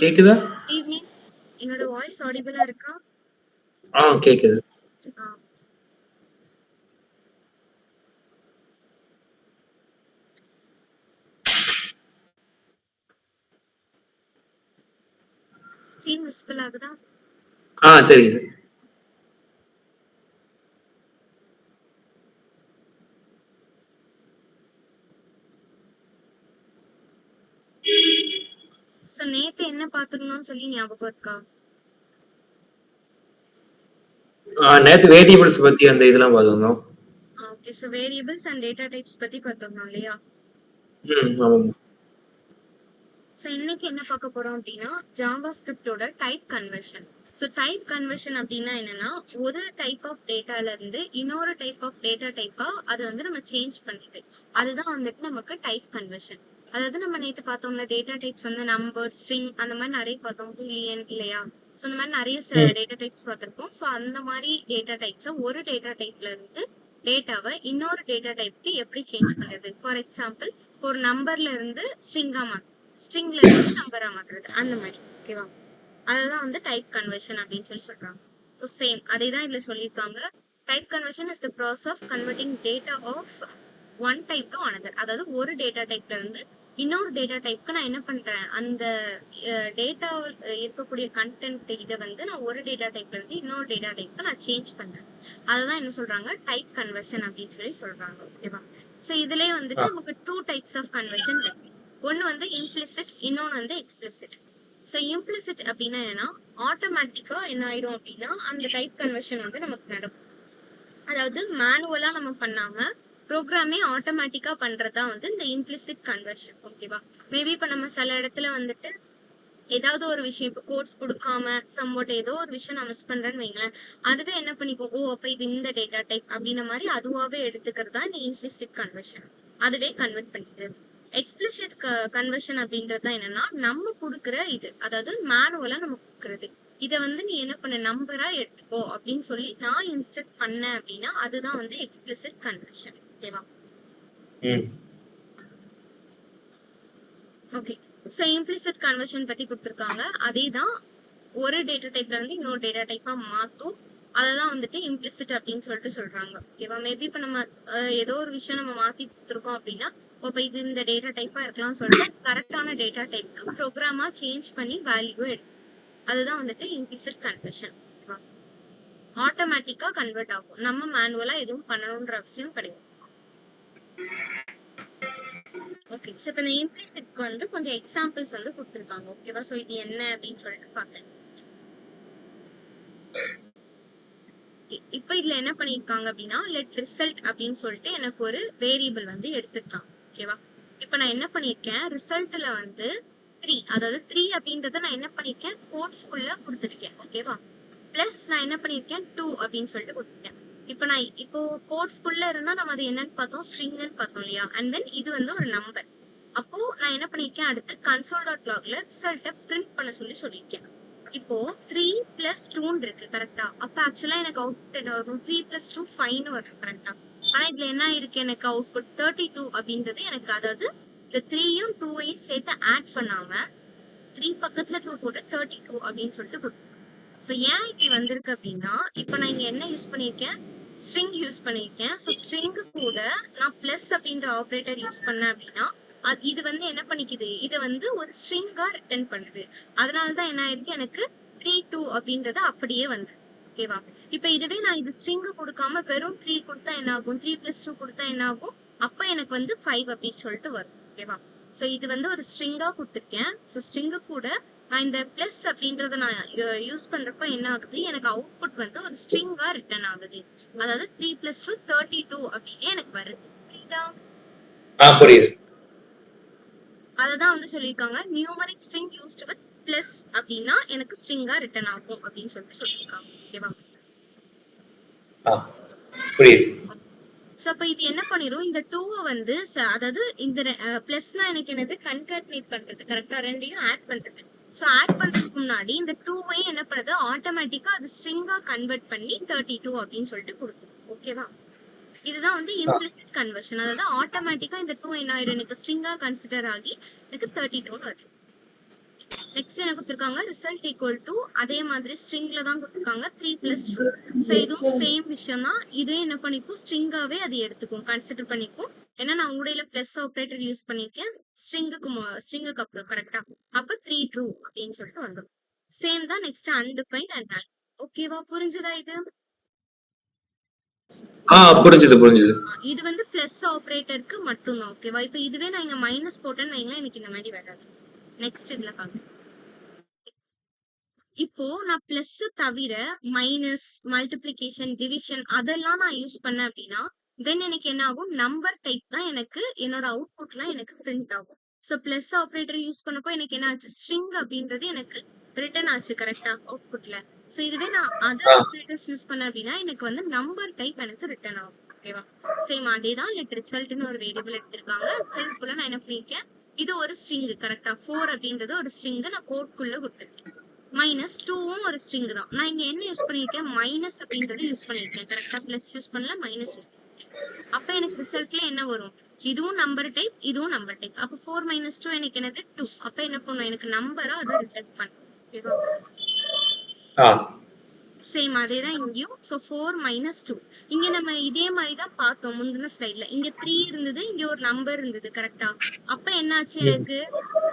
கேக்குதா? ஈவினிங் என்னோட வாய்ஸ் ஆடிபிளா இருக்கா? கேக்குது. ஸ்கிரீன் விசிபிள் ஆகுதா? தெரியுது. சோ நேத்து என்ன பாத்துருந்தோம்னு சொல்லி ஞாபகம் இருக்கா? நேத்து வேரியபிள்ஸ் பத்தி அந்த இதெல்லாம் பார்த்திருந்தோம். Okay, so variables and data types பத்தி பார்த்திருந்தோம் இல்லையா? ஆமாம். சோ இன்னைக்கு என்ன பார்க்க போறோம் அப்படின்னா ஜாவா ஸ்கிரிப்டோட type conversion. So type conversion அப்படின்னா என்னன்னா, ஒரு டைப் ஆஃப் டேட்டால இருந்து இன்னொரு டைப் ஆஃப் டேட்டா டைப்பா அதை வந்து நம்ம சேஞ்ச் பண்ணிட்டு அதுதான் வந்துட்டு நமக்கு டைப் கன்வர்ஷன். அதாவது நம்ம நேற்று பார்த்தோம்ல, டேட்டா டைப்ஸ் வந்து நம்பர், ஸ்ட்ரிங் அந்த மாதிரி நிறைய பார்த்தோம், பூலியன் இல்லையா? ஸோ இந்த மாதிரி நிறைய டேட்டா டைப்ஸ் பார்த்திருக்கோம். ஸோ அந்த மாதிரி டேட்டா டைப்ஸை ஒரு டேட்டா டைப்ல இருந்து டேட்டாவை இன்னொரு டேட்டா டைப்க்கு எப்படி சேஞ்ச் பண்ணுறது? ஃபார் எக்ஸாம்பிள், ஒரு நம்பர்ல இருந்து ஸ்ட்ரிங்கா மாத்து, ஸ்ட்ரிங்ல இருந்து நம்பரா மாத்துறது, அந்த மாதிரி. ஓகேவா? அதுதான் வந்து டைப் கன்வர்ஷன் அப்படின்னு சொல்லி சொல்றாங்க. ஸோ சேம் அதே தான் இதுல சொல்லியிருக்காங்க. Type conversion is the process of converting data of one type to another. அதாவது ஒரு டேட்டா டைப்ல இருந்து இன்னொரு டேட்டா டைப்க்கு நான் என்ன பண்றேன், அந்த டேட்டா இருக்கக்கூடிய கண்டென்ட் இதை வந்து நான் ஒரு டேட்டா டைப்ல இருந்து இன்னொரு டேட்டா டைப்க்கு நான் சேஞ்ச் பண்றேன். அதுதான் என்ன சொல்றாங்க, டைப் கன்வர்ஷன் அப்படின்னு சொல்லி சொல்றாங்க. ஓகேவா? ஸோ இதுலயே வந்துட்டு நமக்கு டூ டைப்ஸ் ஆஃப் கன்வர்ஷன் இருக்கு. ஒன்னு வந்து இம்ப்ளிசிட், இன்னொன்னு வந்து எக்ஸ்பிளிசிட். ஸோ இம்ப்ளிசிட் அப்படின்னா என்னன்னா, ஆட்டோமேட்டிக்கா என்ன ஆயிரும் அப்படின்னா அந்த டைப் கன்வர்ஷன் வந்து நமக்கு நடக்கும். அதாவது மேனுவலா நம்ம பண்ணாம ப்ரோக்ராமே ஆட்டோமேட்டிக்கா பண்றதா வந்து இந்த இம்ப்ளிசிட் கன்வர்ஷன். ஓகேவா? மேபி இப்ப நம்ம சில இடத்துல வந்துட்டு ஏதாவது ஒரு விஷயம், இப்போ கோட்ஸ் கொடுக்காம சம்வாட் ஏதோ ஒரு விஷயம் நான் மிஸ் பண்றேன்னு வைங்களேன், அதுவே என்ன பண்ணிக்கும், ஓ அப்ப இது இந்த டேட்டா டைப் அப்படின்ற மாதிரி அதுவாவே எடுத்துக்கிறது தான் இந்த இம்ப்ளிசிட் கன்வர்ஷன். அதுவே கன்வெர்ட் பண்ணிக்கிறது. எக்ஸ்பிளிசிட் கன்வர்ஷன் அப்படின்றது என்னன்னா, நம்ம கொடுக்குற இது, அதாவது மேனுவலா நம்ம கொடுக்குறது, இதை வந்து நீ என்ன பண்ண, நம்பரா எடுத்துக்கோ அப்படின்னு சொல்லி நான் இன்ஸ்ட்ரக்ட் பண்ணேன் அப்படின்னா அதுதான் வந்து எக்ஸ்பிளிசிட் கன்வர்ஷன். ஓகேவா? ஓகே, ஸோ இம்ப்ளிசிட் கன்வர்ஷன் பத்தி கொடுத்துருக்காங்க. அதே தான் ஒரு டேட்டா டைப்ல இருந்து இன்னொரு டேட்டா டைப்பா மாத்தும். அததான் வந்துட்டு இம்ப்ளிசிட் அப்படின்னு சொல்லிட்டு சொல்றாங்க. ஓகேவா? மேபி இப்ப நம்ம ஏதோ ஒரு விஷயம் நம்ம மாத்தி கொடுத்துருக்கோம் அப்படின்னா, இப்ப இது இந்த டேட்டா டைப்பா இருக்கலாம்னு சொல்லிட்டு அது கரெக்டான டேட்டா டைப்க்கு ப்ரோக்ராமா சேஞ்ச் பண்ணி வேல்யூ எடுக்கும். அதுதான் வந்துட்டு இம்ப்ளிசிட் கன்வர்ஷன். ஆட்டோமேட்டிக்கா கன்வெர்ட் ஆகும், நம்ம மேனுவலா எதுவும் பண்ணணும்ன்ற அவசியம் கிடையாது. ஓகே, சோ இப்ப இந்த இம்ப்ளிசிட்க்கு வந்து கொஞ்சம் எக்ஸாம்பிள்ஸ் வந்து கொடுத்துருக்காங்க. ஓகேவா? சோ இது என்ன அப்படின்னு சொல்லிட்டு பாக்குறேன். இப்ப இதுல என்ன பண்ணிருக்காங்க அப்படின்னா, லெட் ரிசல்ட் அப்படின்னு சொல்லிட்டு எனக்கு ஒரு வேரியபிள் வந்து எடுத்துக்கலாம். ஓகேவா? இப்ப நான் என்ன பண்ணிருக்கேன், ரிசல்ட்ல வந்து 3, அதாவது 3 அப்படின்றத நான் என்ன பண்ணிருக்கேன், கோட்ஸ்குள்ள கொடுத்துருக்கேன். ஓகேவா? பிளஸ் நான் என்ன பண்ணிருக்கேன், 2 அப்படின்னு சொல்லிட்டு கொடுத்துருக்கேன். இப்ப நான் இப்போ கோட்ஸ்குள்ள இருந்தா நம்ம அது என்னன்னு பார்த்தோம், ஸ்ட்ரிங்னு பார்த்தோம் இல்லையா? அண்ட் தென் இது வந்து ஒரு நம்பர். அப்போ நான் என்ன பண்ணிருக்கேன், அடுத்து console.logல ரிசல்ட்டை பிரிண்ட் பண்ண சொல்லியிருக்கேன். இப்போ 3 + 2 இருக்கு கரெக்டா? அப்ப ஆக்சுவலா எனக்கு அவுட்புட் என்ன வரும், 3 + 2 5 வரும் கரெக்டா? ஆனா இதுல என்ன இருக்கு, எனக்கு அவுட்புட் 32 அப்படின்றது எனக்கு, அதாவது இந்த 3யும் 2வையும் சேர்த்து ஆட் பண்ணாம 3 பக்கத்துல 2 போட்டு 32 அப்படின்னு சொல்லிட்டு கொடுக்கும். ஸோ ஏன் இப்படி வந்திருக்கு அப்படின்னா, இப்ப நான் இங்க என்ன யூஸ் பண்ணிருக்கேன், ஸ்ட்ரிங் யூஸ் பண்ணிருக்கேன். ஸோ ஸ்ட்ரிங்கு கூட நான் பிளஸ் அப்படின்ற ஆப்ரேட்டர் யூஸ் பண்ணேன் அப்படின்னா இது வந்து என்ன பண்ணிக்குது, இதை வந்து ஒரு ஸ்ட்ரிங்கா ரிட்டர்ன் பண்ணுது. அதனாலதான் என்ன ஆயிருக்கு, எனக்கு 32 அப்படின்றது அப்படியே வந்து. ஓகேவா? இப்ப இதுவே நான் இது ஸ்ட்ரிங் கொடுக்காம வெறும் 3 கொடுத்தா என்ன ஆகும், 3 + 2 கொடுத்தா என்ன ஆகும், அப்ப எனக்கு வந்து 5 அப்படின்னு சொல்லிட்டு வரும். ஓகேவா? சோ இது வந்து ஒரு ஸ்ட்ரிங்கா கொடுத்துருக்கேன். ஸோ ஸ்ட்ரிங்கு கூட நான் இந்த பிளஸ் அப்படின்றத நான் யூஸ் பண்றப்ப என்ன ஆகுது, எனக்கு அவுட்புட் வந்து ஒரு ஸ்ட்ரிங்கா ரிட்டர்ன் ஆகுது. அதாவது 3 + 2 32 அப்படின்னு எனக்கு வருது. புரியுதா? புரியுது. அததான் வந்து சொல்லியிருக்காங்க, numeric string used with plus அப்படின்னா எனக்கு ஸ்ட்ரிங்கா ரிட்டர்ன் ஆகும் அப்படின்னு சொல்லிட்டு சொல்லியிருக்காங்க. ஓகேவா? புரியுது. சோ அப்ப இது என்ன பண்ணிரும், இந்த 2 வந்து அதாவது இந்த பிளஸ்னா எனக்கு என்னது, கன்காட்டினேட் பண்றது கரெக்டா, ரெண்டையும் ஆட் பண்றது. சோ ஆட் பண்றதுக்கு முன்னாடி இந்த 2வையும் என்ன பண்ணுது, ஆட்டோமேட்டிக்கா அது ஸ்ட்ரிங்கா கன்வெர்ட் பண்ணி 32 அப்படின்னு சொல்லிட்டு கொடுக்கும். ஓகேவா? இதுதான் வந்து இம்ப்ளிசிட் கன்வர்ஷன். அதாவது ஆட்டோமேட்டிக்கா இந்த 2 என்ன ஆயிரும், எனக்கு ஸ்ட்ரிங்கா கன்சிடர் ஆகி எனக்கு 32 வருது. நெக்ஸ்ட் என்ன கொடுத்துருக்காங்க, ரிசல்ட் ஈக்குவல் டு அதே மாதிரி ஸ்ட்ரிங்ல தான் கொடுத்துருக்காங்க 3 பிளஸ் 2. ஸோ இதுவும் சேம் விஷயம் தான். இதே என்ன பண்ணிக்கும், ஸ்ட்ரிங்காவே அது எடுத்துக்கும், கன்சிடர் பண்ணிக்கும். ஏன்னா நான் உடையில பிளஸ் ஆப்ரேட்டர் யூஸ் பண்ணிருக்கேன் ஸ்ட்ரிங்குக்கு அப்புறம் கரெக்டா. அப்ப 3 ட்ரூ அப்படின்னு சொல்லிட்டு வந்துடும். சேம் தான் நெக்ஸ்ட் அன்டிஃபைன்ட் அண்ட் நல். ஓகேவா, புரிஞ்சுதா இது? புரிஞ்சுது புரிஞ்சுது. இது வந்து பிளஸ் ஆப்ரேட்டருக்கு மட்டும்தான். ஓகேவா, இப்ப இதுவே நான் இங்க மைனஸ் போட்டேன்னு வைங்களேன், எனக்கு இந்த மாதிரி வராது. நெக்ஸ்ட் இதுல பாருங்க. இப்போ நான் பிளஸ் தவிர மைனஸ், மல்டிப்ளிகேஷன், டிவிஷன் அதெல்லாம் நான் யூஸ் பண்ணேன் அப்படின்னா தென் எனக்கு என்ன ஆகும், நம்பர் டைப் தான் எனக்கு என்னோட அவுட்புட்ல எனக்கு பிரிண்ட் ஆகும். ஸோ பிளஸ் ஆப்ரேட்டர் யூஸ் பண்ணப்போ எனக்கு என்ன ஆச்சு, ஸ்ட்ரிங் அப்படின்றது எனக்கு ரிட்டர்ன் ஆச்சு கரெக்டா அவுட்புட்ல. ஸோ இதுவே நான் அதர் ஆப்ரேட்டர்ஸ் யூஸ் பண்ணேன் அப்படின்னா எனக்கு வந்து நம்பர் டைப் எனக்கு ரிட்டர்ன் ஆகும். ஓகேவா, சேம் அதே தான். லெட் ரிசல்ட்னு ஒரு வேரியபிள் எடுத்திருக்காங்க. ரிசல்ட் குள்ள நான் என்ன பண்ணிருக்கேன், இது ஒரு ஸ்ட்ரிங் கரெக்டா, 4 அப்படின்றது ஒரு ஸ்ட்ரிங் நான் கோட்குள்ள கொடுத்துருக்கேன். மைனஸ் 2வும் ஒரு ஸ்ட்ரிங் தான். நான் இங்க என்ன யூஸ் பண்ணிருக்கேன், மைனஸ் அப்படின்றது யூஸ் பண்ணிருக்கேன் கரெக்டா, பிளஸ் யூஸ் பண்ணல, மைனஸ் யூஸ் பண்ணிருக்கேன். அப்ப எனக்கு ரிசல்ட்ல என்ன வரும், இதுவும் நம்பர் டைப், இதுவும் நம்பர் டைப். அப்ப 4 மைனஸ் 2 எனக்கு என்னது 2. அப்ப என்ன பண்ணும், எனக்கு நம்பரா அதை ரிட்டர்ன் பண்ணும். ஓகேவா, சேம் அதேதான் இங்கேயும். சோ 4 மைனஸ் 2 இங்க நம்ம இதே மாதிரி தான் பார்த்தோம் முந்தின ஸ்லைட்ல. இங்க 3 இருந்தது, இங்க ஒரு நம்பர் இருந்தது கரெக்டா. அப்ப என்னாச்சு, எனக்கு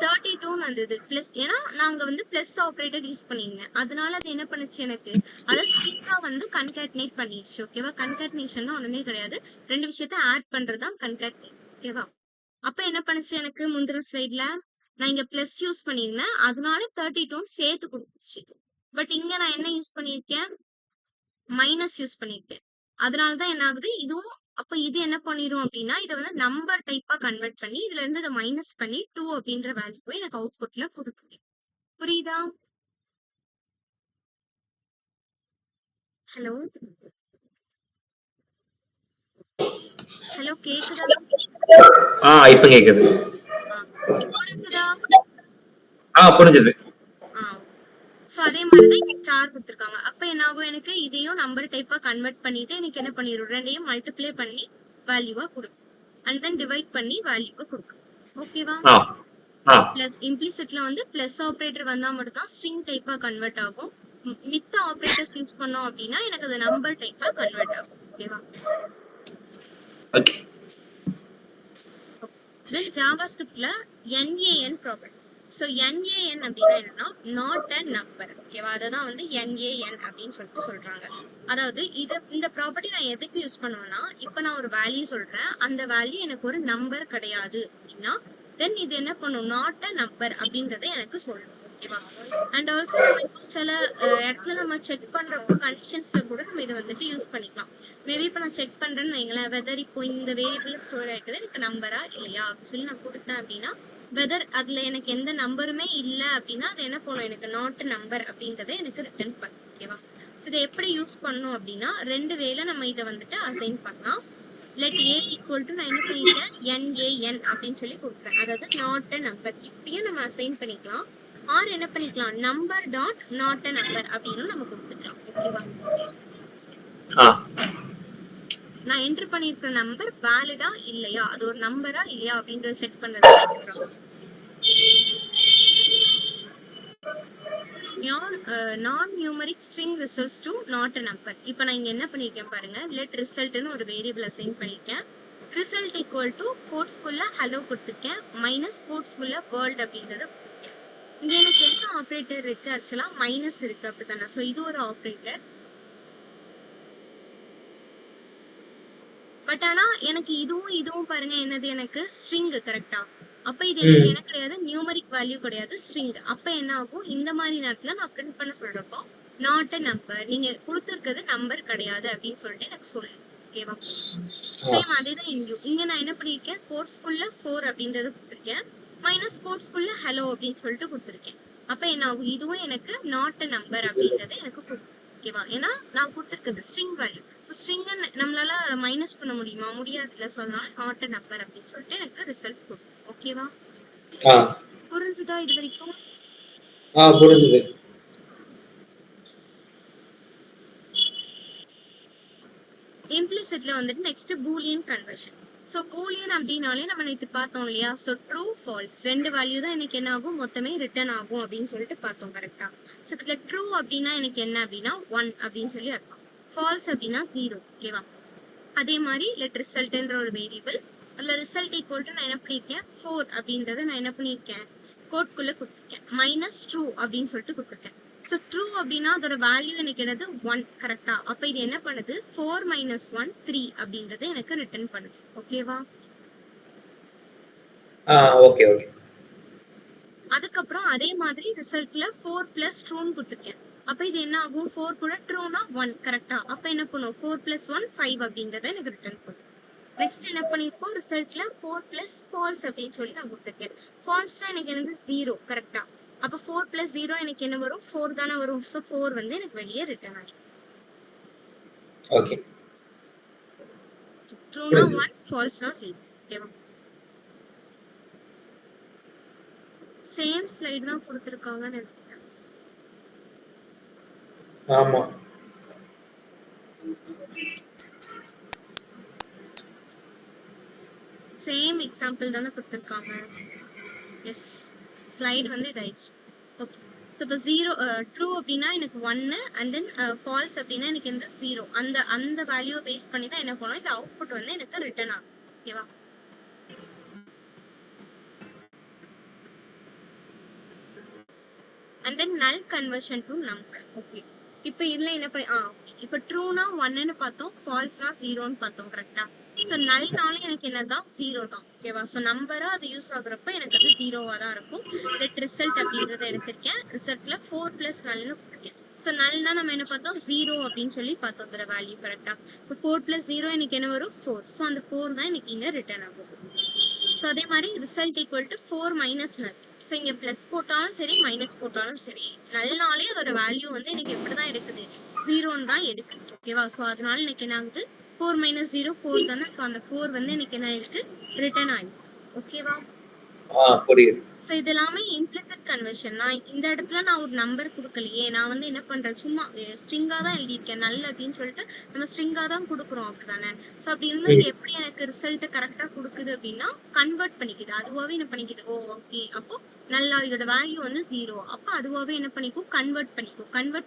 32 வந்தது பிளஸ். ஏன்னா நாங்க வந்து பிளஸ் ஆப்ரேட்டர் யூஸ் பண்ணிருந்தேன், அதனால அது என்ன பண்ணுச்சு, எனக்கு அதை ஸ்ட்ரிங்கா வந்து கன்காட்டினேட் பண்ணிடுச்சு. ஓகேவா, கன்காட்டினேஷன் ஒண்ணுமே கிடையாது, ரெண்டு விஷயத்த ஆட் பண்றதுதான் கன்காட்டினேட். ஓகேவா, அப்ப என்ன பண்ணுச்சு, எனக்கு முந்தின ஸ்லைட்ல நான் இங்க பிளஸ் யூஸ் பண்ணிருந்தேன், அதனால 32 சேர்த்து கொடுத்துச்சு. பட் இங்க நான் என்ன யூஸ் பண்ணிருக்கேன், மைனஸ் யூஸ் பண்ணிருக்கேன், அதனாலதான் என்ன ஆகுது இதுவும். அப்ப இது என்ன பண்ணிரும் அப்படின்னா இதை வந்து நம்பர் டைப்பா கன்வெர்ட் பண்ணி இதுல இருந்து இதை மைனஸ் பண்ணி 2 அப்படின்ற வேல்யூ எனக்கு அவுட்புட்ல கொடுக்குது. புரியுதா? ஹலோ ஹலோ, கேக்குதா? இப்ப கேக்குது. புரிஞ்சுதா? புரிஞ்சுது. சோ அதே மாதிரிதான் இங்க ஸ்டார் கொடுத்துருக்காங்க. அப்ப என்ன ஆகும், எனக்கு இதையும் நம்பர் டைப்பா கன்வெர்ட் பண்ணிட்டு எனக்கு என்ன பண்ணிடும், ரெண்டையும் மல்டிப்ளை பண்ணி வேல்யூவா கொடுக்கும், அண்ட் தென் டிவைட் பண்ணி வேல்யூவா கொடுக்கும். ஓகேவா, பிளஸ் இம்ப்ளிசிட்ல வந்து பிளஸ் ஆப்ரேட்டர் வந்தா மட்டும் தான் ஸ்ட்ரிங் டைப்பா கன்வெர்ட் ஆகும். மித்த ஆப்ரேட்டர்ஸ் யூஸ் பண்ணோம் அப்படின்னா எனக்கு அது நம்பர் டைப்பா கன்வெர்ட் ஆகும். ஓகேவா, ஓகே. தென் ஜாவாஸ்கிரிப்ட்ல NaN ப்ராப்பர்ட்டி. ஸோ NaN அப்படின்னா என்னன்னா நாட் அ நம்பர். ஓகேவா, அததான் வந்து NaN அப்படின்னு சொல்லிட்டு சொல்றாங்க. அதாவது இந்த ப்ராப்பர்ட்டி நான் எதுக்கு யூஸ் பண்ணுவேன்னா, இப்ப நான் ஒரு வேல்யூ சொல்றேன், அந்த வேல்யூ எனக்கு ஒரு நம்பர் கிடையாது அப்படின்னா தென் இது என்ன பண்ணும், நாட் அ நம்பர் அப்படின்றத எனக்கு சொல்லும். ஓகேவா, அண்ட் ஆல்சோ நம்ம இப்போ சில இடத்துல நம்ம செக் பண்றப்போ கண்டிஷன்ஸ்ல கூட நம்ம இதை வந்துட்டு யூஸ் பண்ணிக்கலாம். மேபி இப்ப நான் செக் பண்றேன்னு வைங்களேன், வெதர் இப்போ இந்த வேரியபிள் ஸ்டோர் ஆயிக்குது எனக்கு நம்பரா இல்லையா அப்படின்னு சொல்லி நான் கொடுத்தேன் அப்படின்னா வெதர் அதுல எனக்கு எந்த நம்பருமே இல்ல அப்படின்னா அது என்ன பண்ணும், எனக்கு நாட் நம்பர் அப்படின்றத எனக்கு ரிட்டர்ன் பண்ணும். ஓகேவா, ஸோ இதை எப்படி யூஸ் பண்ணணும் அப்படின்னா ரெண்டு வேல நம்ம இதை வந்துட்டு அசைன் பண்ணலாம். லெட் A ஈக்குவல் டு நான் என்ன பண்ணிருக்கேன், NaN அப்படின்னு சொல்லி கொடுக்குறேன், அதாவது நாட் அ நம்பர். இப்படியும் நம்ம அசைன் பண்ணிக்கலாம், ஆர் என்ன பண்ணிக்கலாம், number dot not a number அப்படின்னு நம்ம கொடுத்துக்கலாம். ஓகேவா, நான் என்டர் பண்ணிருக்கிற நம்பர் வேலிடா இல்லையா, அது ஒரு நம்பரா இல்லையா அப்படின்றத செக் பண்றது நான் numeric string results to not a number. இப்போ நான் இங்க என்ன பண்ணிருக்கேன் பாருங்க, லெட் ரிசல்ட்னு ஒரு வேரியபிள் அசைன் பண்ணிருக்கேன். ரிசல்ட் ஈக்குவல் டு கோட்ஸ்குள்ள ஹலோ கொடுத்துருக்கேன், மைனஸ் கோட்ஸ்குள்ள வேர்ல்ட் அப்படின்றத கொடுத்துருக்கேன். இங்க எனக்கு என்ன ஆப்ரேட்டர் இருக்கு, ஆக்சுவலா மைனஸ் இருக்கு அப்படித்தானே. ஸோ இது ஒரு ஆப்ரேட்டர், பட் ஆனா எனக்கு இதுவும் பாருங்க என்னது, எனக்கு ஸ்ட்ரிங் கரெக்டா. அப்ப இது எனக்கு என்ன கிடையாது, நியூமரிக் வேல்யூ கிடையாது, ஸ்ட்ரிங். அப்ப என்ன ஆகும், இந்த மாதிரி நேரத்துல நான் பிரிண்ட் பண்ண சொல்றப்போ நாட் அ நம்பர், நீங்க கொடுத்துருக்கிறது நம்பர் கிடையாது அப்படின்னு சொல்லிட்டு எனக்கு சொல்லு. ஓகேவா, சேம் அதேதான் இங்க நான் என்ன பண்ணிருக்கேன், கோட்ஸ்குள்ள 4 அப்படின்றது கொடுத்துருக்கேன், மைனஸ் கோட்ஸ்குள்ள ஹலோ அப்படின்னு சொல்லிட்டு கொடுத்துருக்கேன். அப்ப என்ன ஆகும், இதுவும் எனக்கு நாட் அ நம்பர் அப்படின்றத எனக்கு கொடுக்கும். ஓகேவா, ஏன்னா நான் கொடுத்துருக்கிறது ஸ்ட்ரிங் வேல்யூ. ஸோ ஸ்ட்ரிங்கை நம்மளால மைனஸ் பண்ண முடியுமா, முடியாது இல்ல. ஸோ அதனால நாட் அ நம்பர் அப்படின்னு சொல்லிட்டு எனக்கு ரிசல்ட்ஸ் கொடுக்கும். ஓகேவா, புரிஞ்சுதா இது வரைக்கும்? புரிஞ்சுது. இம்ப்ளிசிட்ல வந்துட்டு next Boolean conversion. So Boolean அப்படின்னாலே நம்ம நேத்து பார்த்தோம் இல்லையா? சோ ட்ரூ ஃபால்ஸ் ரெண்டு வேல்யூ தான் எனக்கு என்ன ஆகும், மொத்தமே ரிட்டர்ன் ஆகும் அப்படின்னு சொல்லிட்டு பார்த்தோம் கரெக்டா? சோ இதுல ட்ரூ அப்படின்னா எனக்கு என்ன அப்படின்னா 1 அப்படின்னு சொல்லி அர்த்தம். ஃபால்ஸ் அப்படின்னா 0. ஓகேவா? அதே மாதிரி லெட் ரிசல்ட்ன்ற ஒரு வேரியபிள், அதுல ரிசல்ட் ஈக்குவல் டு நான் என்ன பண்ணிருக்கேன் 4 அப்படின்றத நான் என்ன பண்ணிருக்கேன் கோட்குள்ள கொடுத்துருக்கேன். மைனஸ் ட்ரூ அப்படின்னு சொல்லிட்டு கொடுத்துருக்கேன். ஸோ ட்ரூ அப்படின்னா அதோட வேல்யூ எனக்கு என்னது 1 கரெக்டா? அப்ப இது என்ன பண்ணுது 4 மைனஸ் 1 3 அப்படின்றத எனக்கு ரிட்டர்ன் பண்ணுது. ஓகேவா? Okay okay. அதுக்கப்புறம் அதே மாதிரி ரிசல்ட்ல 4 பிளஸ் ட்ரூன்னு கொடுத்துருக்கேன். அப்ப இது என்ன ஆகும் 4 கூட ட்ரூனா 1 கரெக்டா? அப்ப என்ன பண்ணும் 4 பிளஸ் 1 5 அப்படின்றத எனக்கு ரிட்டர்ன் பண்ணும். நெக்ஸ்ட் என்ன பண்ணிருக்கோம் ரிசல்ட்ல 4 பிளஸ் ஃபால்ஸ் அப்படின்னு சொல்லி நான் கொடுத்துருக்கேன். ஃபால்ஸ்னா எனக்கு என்னது 0 கரெக்டா? அப்ப 4 பிளஸ் 0 எனக்கு என்ன வரும் 4 தானே வரும். ஸோ 4 வந்து எனக்கு வெளியே ரிட்டர்ன் ஆகும். ஓகே. ட்ரூனா 1 ஃபால்ஸ்னா 0. ஓகேவா? சேம் ஸ்லைடு தான் கொடுத்துருக்காங்கன்னு நினைக்கிறேன். ஆமா. சேம் எக்ஸாம்பிள் தானே கொடுத்துருக்காங்க. எஸ், ஸ்லைடு வந்து இதாயிடுச்சு. ஓகே. ஸோ இப்போ 0 ட்ரூ அப்படின்னா எனக்கு 1 அண்ட் தென் ஃபால்ஸ் அப்படின்னா எனக்கு எந்த 0 அந்த வேல்யூவை பேஸ் பண்ணி தான் என்ன பண்ணும் இந்த அவுட்புட் வந்து எனக்கு ரிட்டர்ன் ஆகும். ஓகேவா? அண்ட் தென் நல் கன்வர்ஷன் டு நம்பர். ஓகே. இப்போ இதுல என்ன பண்ணி இப்போ ட்ரூனா 1ன்னு பார்த்தோம், ஃபால்ஸ்னா 0ன்னு பார்த்தோம் கரெக்டா? ஸோ நல்னாலும் எனக்கு என்னதான் 0 தான். ஓகேவா? ஸோ நம்பரா அது யூஸ் ஆகுறப்ப எனக்கு அது 0வா தான் இருக்கும். லெட் ரிசல்ட் அப்படின்றத எடுத்திருக்கேன். ரிசல்ட்ல 4 பிளஸ் நல்னு கொடுத்துருக்கேன். ஸோ நல்னா நம்ம என்ன பார்த்தோம் 0 அப்படின்னு சொல்லி பார்த்தோம் அதோட வேல்யூ கரெக்டா? இப்போ 4 பிளஸ் 0 எனக்கு என்ன வரும் 4. ஸோ அந்த 4 தான் எனக்கு இங்க ரிட்டர்ன் ஆகும். ஸோ அதே மாதிரி ரிசல்ட் ஈக்குவல் டு 4 மைனஸ் நல். ஸோ இங்க பிளஸ் போட்டாலும் சரி மைனஸ் போட்டாலும் சரி நல்னாலே அதோட வேல்யூ வந்து எனக்கு எப்படிதான் எடுக்குது 0ன்னு தான் எடுக்குது. ஓகேவா? ஸோ அதனால எனக்கு என்ன ஆகுது 4 மைனஸ் 0 4 தானே. ஸோ அந்த 4 வந்து எனக்கு என்ன ஆயிருக்கு ரிட்டர்ன் ஆயிருக்கு. ஓகேவா? புரியுது. ஸோ இது எல்லாமே இம்ப்ளிசிட் கன்வர்ஷன். நான் இந்த இடத்துல நான் ஒரு நம்பர் கொடுக்கலையே, நான் வந்து என்ன பண்றேன் சும்மா ஸ்ட்ரிங்கா தான் எழுதியிருக்கேன். நல் அப்படின்னு சொல்லிட்டு நம்ம ஸ்ட்ரிங்கா தான் கொடுக்குறோம் அப்படிதானே. ஸோ அப்படி இருந்தா இது எப்படி எனக்கு ரிசல்ட் கரெக்டா கொடுக்குது அப்படின்னா கன்வெர்ட் பண்ணிக்குது. அதுவாவே என்ன பண்ணிக்குது ஓகே அப்போ நல்லா இதோட வேல்யூ வந்து 0. அப்போ அதுவாவே என்ன பண்ணிக்கும் கன்வெர்ட்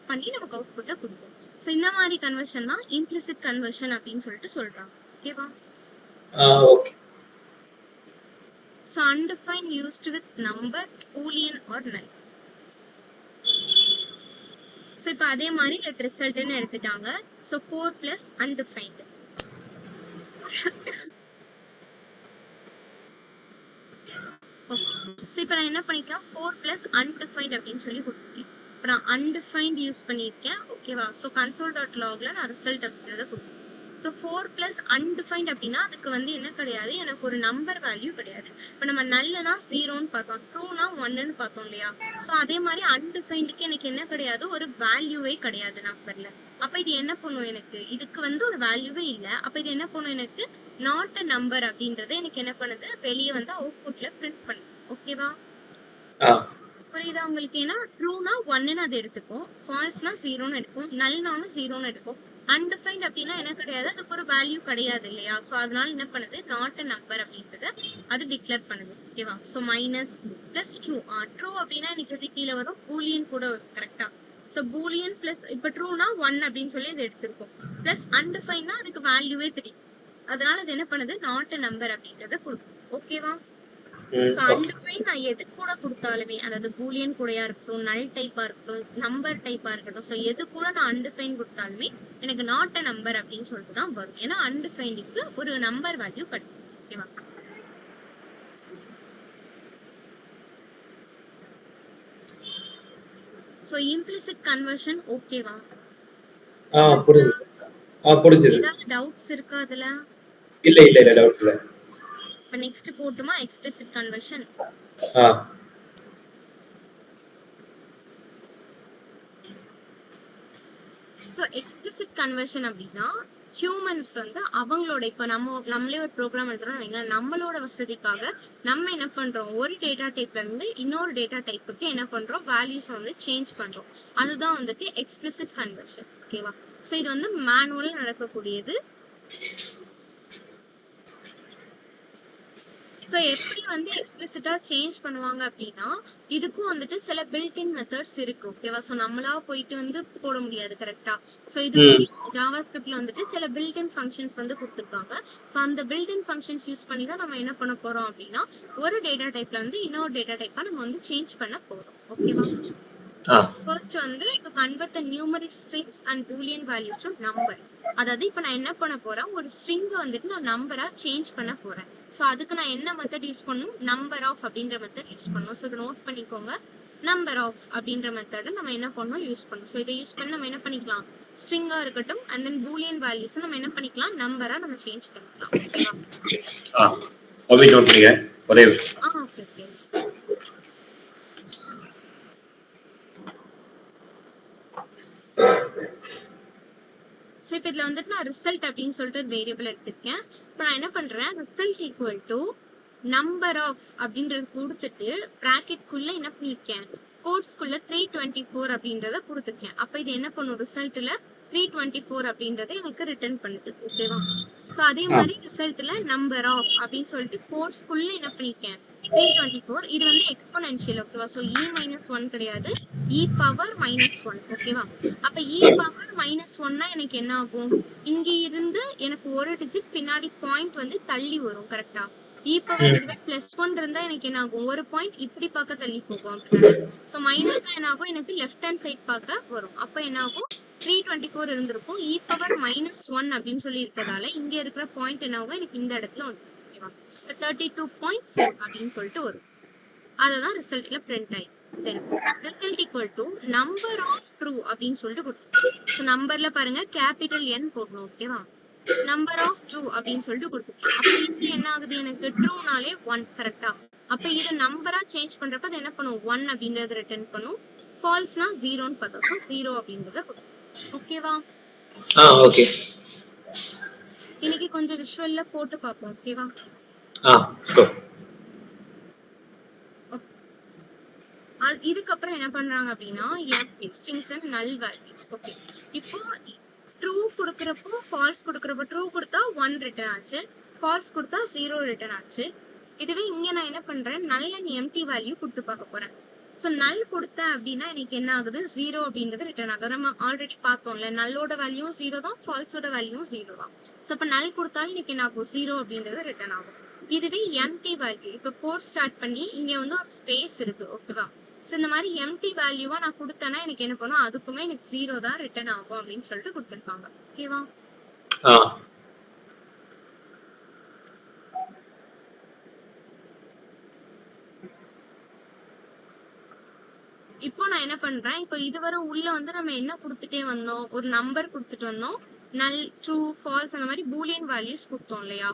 பண்ணி நமக்கு அவுட்புட்டை கொடுக்கும். ஸோ இந்த மாதிரி கன்வர்ஷன் தான் இம்ப்ளிசிட் கன்வர்ஷன் அப்படின்னு சொல்லிட்டு சொல்றாங்க. ஓகேவா? Okay. So undefined used with number, boolean or null. So இப்போ அதே மாதிரி let result ன்னு எடுத்துட்டாங்க. So 4 plus undefined. Okay. So இப்போ நான் என்ன பண்ணிருக்கேன் 4 plus undefined அப்படின்னு சொல்லி கொடுத்துருக்கேன். இப்போ நான் undefined யூஸ் பண்ணியிருக்கேன். ஓகேவா? ஸோ console.logல நான் ரிசல்ட் அப்படின்றத கொடுத்துருக்கேன். ஸோ 4 பிளஸ் அன்டிஃபைன்ட் அப்படின்னா அதுக்கு வந்து என்ன கிடையாது, எனக்கு ஒரு நம்பர் வேல்யூ கிடையாது. இப்போ நம்ம நல்லனா 0ன்னு பார்த்தோம், ட்ரூனா 1ன்னு பார்த்தோம் இல்லையா? ஸோ அதே மாதிரி அன்டிஃபைன்டுக்கு எனக்கு என்ன கிடையாது, ஒரு வேல்யூவே கிடையாது நம்பர்ல. அப்ப இது என்ன பண்ணும், எனக்கு இதுக்கு வந்து ஒரு வேல்யூவே இல்லை. அப்ப இது என்ன பண்ணும், எனக்கு நாட் அ நம்பர் அப்படின்றத எனக்கு என்ன பண்ணுது வெளியே வந்து அவுட்புட்ல பிரிண்ட் பண்ணுது. ஓகேவா? புரியுதா உங்களுக்கு? ஏன்னா ட்ரூனா 1ன்னு அது எடுத்துக்கும், ஃபால்ஸ்னா 0ன்னு எடுக்கும், நல்னாலும் 0ன்னு எடுக்கும். அன்டிஃபைன்ட் அப்படின்னா என்ன கிடையாது, அதுக்கு ஒரு வேல்யூ கிடையாது இல்லையா? ஸோ அதனால என்ன பண்ணுது நாட் அ நம்பர் அப்படின்றத அது டிக்ளேர் பண்ணுது. ஓகேவா? So minus plus true. True அப்படின்னா எனக்கு கீழே வரும் பூலியன் கூட கரெக்டா? ஸோ பூலியன் பிளஸ் இப்போ ட்ரூனா 1 அப்படின்னு சொல்லி இது எடுத்திருக்கோம். பிளஸ் அன்டிஃபைன்னா அதுக்கு வேல்யூவே தெரியும். அதனால அது என்ன பண்ணுது நாட் அ நம்பர் அப்படின்றத கொடுக்கும். ஓகேவா? சோ அன்டிஃபைன் நான் எது கூட கொடுத்தாலுமே, அதாவது பூலியன் கூடயா இருக்கட்டும், நல் டைப்பா இருக்கட்டும், நம்பர் டைப்பா இருக்கட்டும், சோ எது கூட நான் அன்டிஃபைன் கொடுத்தாலுமே எனக்கு நாட் அ நம்பர் அப்படின்னு சொல்லிட்டு தான் வரும். ஏன்னா அன்டிஃபைன்டுக்கு ஒரு நம்பர் வேல்யூ கிடைக்கும். ஓகேவா? சோ இம்ப்ளிசிட் கன்வர்ஷன் ஓகேவா? புரியுது. ஏதாவது டவுட்ஸ் இருக்கா அதுல? இல்ல டவுட்ஸ் இல்ல. இப்ப நெக்ஸ்ட் போட்டுமா explicit conversion. So explicit conversion அப்படின்னா ஹியூமன்ஸ் வந்து அவங்களோட இப்போ நம்மளே ஒரு ப்ரோக்ராம் எழுதுறோம், நம்மளோட வசதிக்காக நம்ம என்ன பண்றோம், ஒரு டேட்டா டைப்ல இருந்து இன்னொரு டேட்டா டைப்புக்கு என்ன பண்றோம் வேல்யூஸ் வந்து சேஞ்ச் பண்றோம். அதுதான் வந்துட்டு எக்ஸ்பிளிசிட் கன்வர்ஷன். ஓகேவா? ஸோ இது வந்து மேனுவல் நடக்கக்கூடியது. சோ எப்படி வந்து எக்ஸ்பிளிசிட்டா சேஞ்ச் பண்ணுவாங்க அப்படின்னா இதுக்கும் வந்துட்டு சில பில்ட்-இன் மெத்தட்ஸ் இருக்கு. ஓகேவா? சோ நம்மளா போயிட்டு வந்து போட முடியாது கரெக்ட்டா. சோ இதுக்கு ஜாவாஸ்கிரிப்ட்ல வந்துட்டு சில பில்ட்-இன் ஃபங்க்ஷன்ஸ் வந்து கொடுத்திருக்காங்க. சோ அந்த பில்ட்-இன் ஃபங்க்ஷன்ஸ் யூஸ் பண்ணி தான் நம்ம என்ன பண்ண போறோம் அப்படின்னா ஒரு டேட்டா டைப்ல இருந்து இன்னொரு டேட்டா டைப்பா நம்ம வந்து சேஞ்ச் பண்ண போறோம். ஓகேவா? ஃபர்ஸ்ட் வந்து to convert the numeric strings and boolean values to number. அதாவது இப்ப நான் என்ன பண்ண போறேன், ஒரு ஸ்ட்ரிங் வந்துட்டு நான் நம்பரா சேஞ்ச் பண்ண போறேன். சோ அதுக்கு நான் என்ன மெத்தட் யூஸ் பண்ணனும், நம்பர் ஆஃப் அப்படின்ற மெத்தட் யூஸ் பண்ணனும். சோ இத நோட் பண்ணிக்கோங்க. நம்பர் ஆஃப் அப்படின்ற மெத்தட் நம்ம என்ன பண்ணனும் யூஸ் பண்ணனும். சோ இத யூஸ் பண்ணி நம்ம என்ன பண்ணிக்கலாம், ஸ்ட்ரிங்கா இருக்கட்டும் and then boolean values நம்ம என்ன பண்ணிக்கலாம், நம்பரா நம்ம சேஞ்ச் பண்ணிக்கலாம். ஓகேவா? ஓகே நோட் பண்ணுங்க. ஒரே ஓகே ஓகே. சோ இப்போ இதுல வந்துட்டு நான் ரிசல்ட் அப்படின்னு சொல்லிட்டு ஒரு வேரியபிள் எடுத்திருக்கேன். இப்போ நான் என்ன பண்றேன், result equal to number of அப்படின்றது கொடுத்துட்டு பிராக்கெட் குள்ள என்ன பண்ணிருக்கேன், கோட்ஸ்குள்ள 324 அப்படின்றத கொடுத்துருக்கேன். அப்ப இது என்ன பண்ணும், ரிசல்ட்ல 324 அப்படின்றத எனக்கு ரிட்டர்ன் பண்ணுது. ஓகேவா? சோ அதே மாதிரி ரிசல்ட்ல நம்பர் ஆஃப் அப்படின்னு சொல்லிட்டு கோட்ஸ்குள்ள என்ன பண்ணிருக்கேன் 324. இது வந்து எக்ஸ்போனென்ஷியல். ஓகேவா? சோ e-1 கிடையாது, e⁻−1. ஓகேவா? அப்ப e⁻−1னா எனக்கு என்ன ஆகும், இங்க இருந்து எனக்கு ஒரு டிஜிட் பின்னாடி பாயிண்ட் வந்து தள்ளி வரும். கரெக்டா? e⁻இதுவே +1 இருந்தா எனக்கு என்ன ஆகும், ஒரு பாயிண்ட் இப்படி பார்க்க தள்ளி போகும். சோ மைனஸ்னா என்ன ஆகும், எனக்கு லெஃப்ட் ஹேண்ட் சைட் பார்க்க வரும். அப்ப என்ன ஆகும், 324 இருந்திருக்கும். e⁻−1 அப்படின்னு சொல்லி இருக்கதால இங்க இருக்கிற பாயிண்ட் என்ன ஆகும், எனக்கு இந்த இடத்துல வந்து 32.4 அப்படின்னு சொல்லிட்டு வரும். அததான் ரிசல்ட்ல பிரிண்ட் ஆயி then result equal to number of true அப்படின்னு சொல்லிட்டு கொடுத்துருக்கோம். நம்பர்ல பாருங்க கேபிட்டல் N போடணும். ஓகேவா? நம்பர் ஆஃப் ட்ரூ அப்படின்னு சொல்லிட்டு கொடுத்துருக்கேன். அப்ப இது என்ன ஆகுது, எனக்கு ட்ரூனாலே 1. கரெக்டா? அப்ப இதை நம்பரா சேஞ்ச் பண்றப்ப அது என்ன பண்ணும், 1 அப்படின்றத ரிட்டர்ன் பண்ணும். ஃபால்ஸ்னா 0ன்னு பார்த்தோம். ஸோ 0 அப்படின்றத கொடுக்கும். ஓகேவா? ஓகே. இன்னைக்கு கொஞ்சம் விஷுவல்ல போட்டு பார்ப்போம். ஓகேவா? இதுக்கப்புறம் என்ன பண்றாங்க அப்படின்னா empty strings and null values. Okay, இப்போ ட்ரூ கொடுக்கறப்போ ஃபால்ஸ் கொடுக்கறப்போ ட்ரூ கொடுத்தா 1 ரிட்டர்ன் ஆச்சு, ஃபால்ஸ் கொடுத்தா 0 ரிட்டர்ன் ஆச்சு. இதுவே இங்க நான் என்ன பண்றேன், null and empty வேல்யூ கொடுத்து பார்க்க போறேன். சோ null கொடுத்தேன் அப்படின்னா எனக்கு என்ன ஆகுது, 0 அப்படின்றது ரிட்டர்ன் ஆகுது. நம்ம ஆல்ரெடி பார்த்தோம்ல, நல்லோட வேல்யூவும் 0 தான், ஃபால்ஸோட வேல்யூவும் 0 தான். சோ அப்ப null கொடுத்தாலும் எனக்கு என்ன ஆகும், 0 அப்படின்றது ரிட்டர்ன் ஆகும். இதுவே empty வேல்யூ, இப்போ கோட் ஸ்டார்ட் பண்ணி இங்க வந்து ஒரு ஸ்பேஸ் இருக்கு. ஓகேவா? சோ இந்த மாதிரி எம்டி வேல்யூவா நான் கொடுத்தேன்னா எனக்கு என்ன பண்ணும், அதுக்குமே எனக்கு 0 தான் ரிட்டர்ன் ஆகும் அப்படின்னு சொல்லிட்டு கொடுத்திருக்காங்க. ஓகேவா? இப்போ நான் என்ன பண்றேன், இப்போ இதுவரை உள்ள வந்து நம்ம என்ன கொடுத்துட்டே வந்தோம், ஒரு நம்பர் கொடுத்துட்டு வந்தோம், நல், ட்ரூ, ஃபால்ஸ் அந்த மாதிரி பூலியன் வேல்யூஸ் கொடுத்தோம் இல்லையா?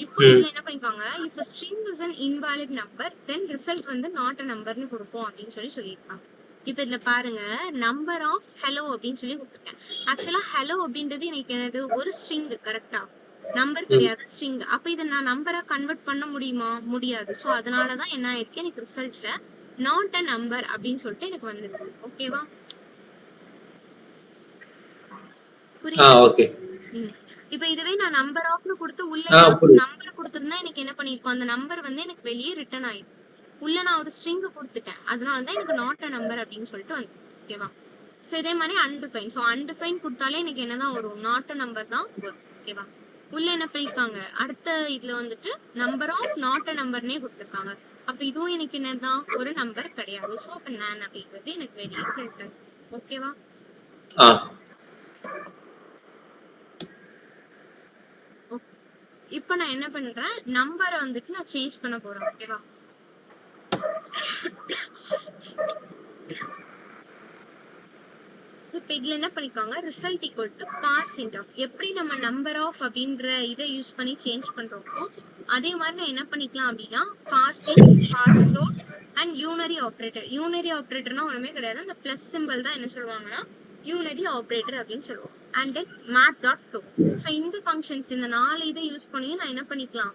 இப்போ இதுல என்ன பண்ணிருக்காங்க, if a string is an invalid number then result வந்து not a numberன்னு கொடுப்போம் அப்படின்னு சொல்லியிருக்காங்க. இப்போ இதுல பாருங்க, நம்பர் ஆஃப் ஹலோ அப்படின்னு சொல்லி கொடுத்துருக்கேன். ஆக்சுவலா ஹலோ அப்படின்றது எனக்கு என்னது, ஒரு ஸ்ட்ரிங். கரெக்டா? நம்பர் கிடையாது, ஸ்ட்ரிங். அப்ப இதை நான் நம்பரா கன்வெர்ட் பண்ண முடியுமா, முடியாது. சோ அதனாலதான் என்ன ஆயிருக்கு, எனக்கு ரிசல்ட்ல நாட் அ நம்பர் அப்படின்னு சொல்லிட்டு எனக்கு வந்துருக்கு. ஓகேவா? ஓகே. இப்போ இதுவே நான் நம்பர் ஆஃப்னு கொடுத்து உள்ள நம்பர் கொடுத்திருந்தா எனக்கு என்ன பண்ணிருக்கும், அந்த நம்பர் வந்து எனக்கு வெளியே ரிட்டர்ன் ஆயிடும். உள்ள நான் ஒரு ஸ்ட்ரிங் கொடுத்துட்டேன், அதனாலதான் எனக்கு நாட் அ நம்பர் அப்படின்னு சொல்லிட்டு வந்து. ஓகேவா? சோ இதே மாதிரி அன்டிஃபைன். சோ அன்டிஃபைன் கொடுத்தாலே எனக்கு என்னதான் வரும், நாட் அ நம்பர் தான் வரும். ஓகேவா? உள்ள என்ன பண்ணிருக்காங்க, அடுத்த இதுல வந்துட்டு நம்பர் ஆஃப் நாட் அ நம்பர்னே கொடுத்திருக்காங்க. அப்ப இதுவும் எனக்கு என்னதான், ஒரு நம்பர் கிடையாது. சோ அப்ப நான் அப்படிங்கிறது எனக்கு வெளியே ரிட்டர்ன். ஓகேவா? இப்போ நான் என்ன பண்றேன், நம்பரை வந்துட்டு நான் சேஞ்ச் பண்ண போறேன். ஓகேவா? இப்போ இதுல என்ன பண்ணிருக்காங்க, result equal to parse int of. எப்படி நம்ம நம்பர் ஆஃப் அப்படின்ற இதை யூஸ் பண்ணி சேஞ்ச் பண்றோமோ அதே மாதிரி நான் என்ன பண்ணிக்கலாம் அப்படின்னா parseInt, parseFloat and unary operator. Unary ஆப்ரேட்டர்னா ஒண்ணுமே கிடையாது, அந்த பிளஸ் சிம்பிள் தான் என்ன சொல்லுவாங்கன்னா யூனரி ஆப்ரேட்டர் அப்படின்னு சொல்லுவோம். And then math.flow. ஸோ இந்த ஃபங்க்ஷன்ஸ், இந்த 4 இதை யூஸ் பண்ணி நான் என்ன பண்ணிக்கலாம்,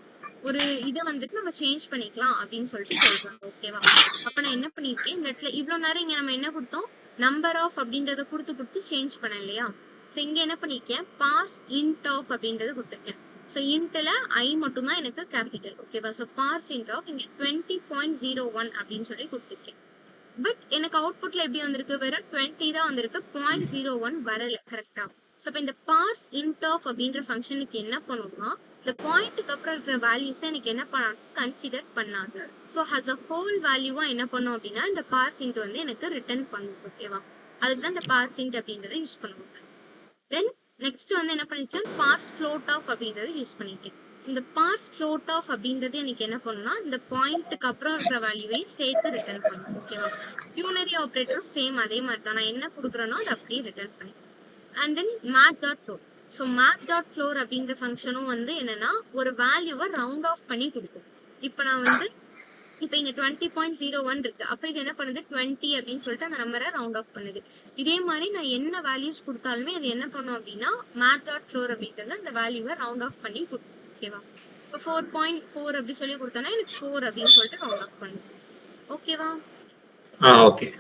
ஒரு இதை வந்துட்டு நம்ம சேஞ்ச் பண்ணிக்கலாம் அப்படின்னு சொல்லிட்டு சொல்றாங்க. ஓகேவா? அப்ப நான் என்ன பண்ணிருக்கேன், இந்த இடத்துல இவ்வளவு நேரம் இங்க நம்ம என்ன கொடுத்தோம், நம்பர் ஆஃப் அப்படின்றத கொடுத்து சேஞ்ச் பண்ண இல்லையா? ஸோ இங்க என்ன பண்ணிருக்கேன், பாஸ் இன்ட் ஆஃப் அப்படின்றத கொடுத்துருக்கேன். ஸோ இன்ட்ல ஐ மட்டும் தான் எனக்கு கேபிட்டல். ஓகேவா? ஸோ பார்ஸ் இன்ட் ஆஃப் இங்க 20.01 அப்படின்னு சொல்லி கொடுத்துருக்கேன். பட் எனக்கு அவுட்புட்ல எப்படி வந்திருக்கு? வெறும் 20 தான் வந்திருக்கு, 0.01 வரல. கரெக்டா? ஸோ இப்போ இந்த பார்ஸ் இன்ட் ஆஃப் அப்படின்ற ஃபங்க்ஷனுக்கு என்ன பண்ணணும்னா, இந்த பாயிண்ட்டுக்கு அப்புறம் இருக்கிற வேல்யூஸை எனக்கு என்ன பண்ணாது, கன்சிடர் பண்ணாது. ஸோ ஹஸ் அ ஹோல் வேல்யூவா என்ன பண்ணும் அப்படின்னா இந்த பார்ஸ் இன்ட் வந்து எனக்கு ரிட்டர்ன் பண்ணும். ஓகேவா? அதுக்கு தான் இந்த பார்ஸ் இன்ட் அப்படின்றத யூஸ் பண்ணுவாங்க. தென் நெக்ஸ்ட் வந்து என்ன பண்ணிருக்கேன், பார்ஸ் ஃப்ளோட் ஆஃப் அப்படின்றத யூஸ் பண்ணிருக்கேன். இந்த பார்ஸ் ஃப்ளோட் ஆஃப் அப்படின்றது எனக்கு என்ன பண்ணும்னா இந்த பாயிண்ட்டுக்கு அப்புறம் இருக்கிற வேல்யூவையும் சேர்த்து ரிட்டர்ன் பண்ணும். ஓகேவா? யூனரி ஆப்ரேட்டரும் சேம் அதே மாதிரி தான், நான் என்ன கொடுக்குறேனோ அதை அப்படியே ரிட்டர்ன் பண்ணி. And then math dot floor. So math dot floor அப்படின்ற ஃபங்க்ஷனும் வந்து என்னன்னா ஒரு வேல்யூவை ரவுண்ட் ஆஃப் பண்ணி கொடுக்கும். இப்போ நான் வந்து இப்போ இங்க 20.01 இருக்கு, அப்ப இது என்ன பண்ணுது 20 அப்படின்னு சொல்லிட்டு அந்த நம்பரை ரவுண்ட் ஆஃப் பண்ணுது. இதே மாதிரி நான் என்ன வேல்யூஸ் கொடுத்தாலுமே அது என்ன பண்ணும் அப்படின்னா மேத் டாட் ஃப்ளோர் அப்படின்றது அந்த வேல்யூவை ரவுண்ட் ஆஃப் பண்ணி கொடுக்கும். ஓகேவா? இப்போ 4.4 அப்படி சொல்லி கொடுத்தோன்னா எனக்கு 4 அப்படின்னு சொல்லிட்டு ரவுண்ட் ஆஃப் பண்ணுது. ஓகேவா? ஓகே.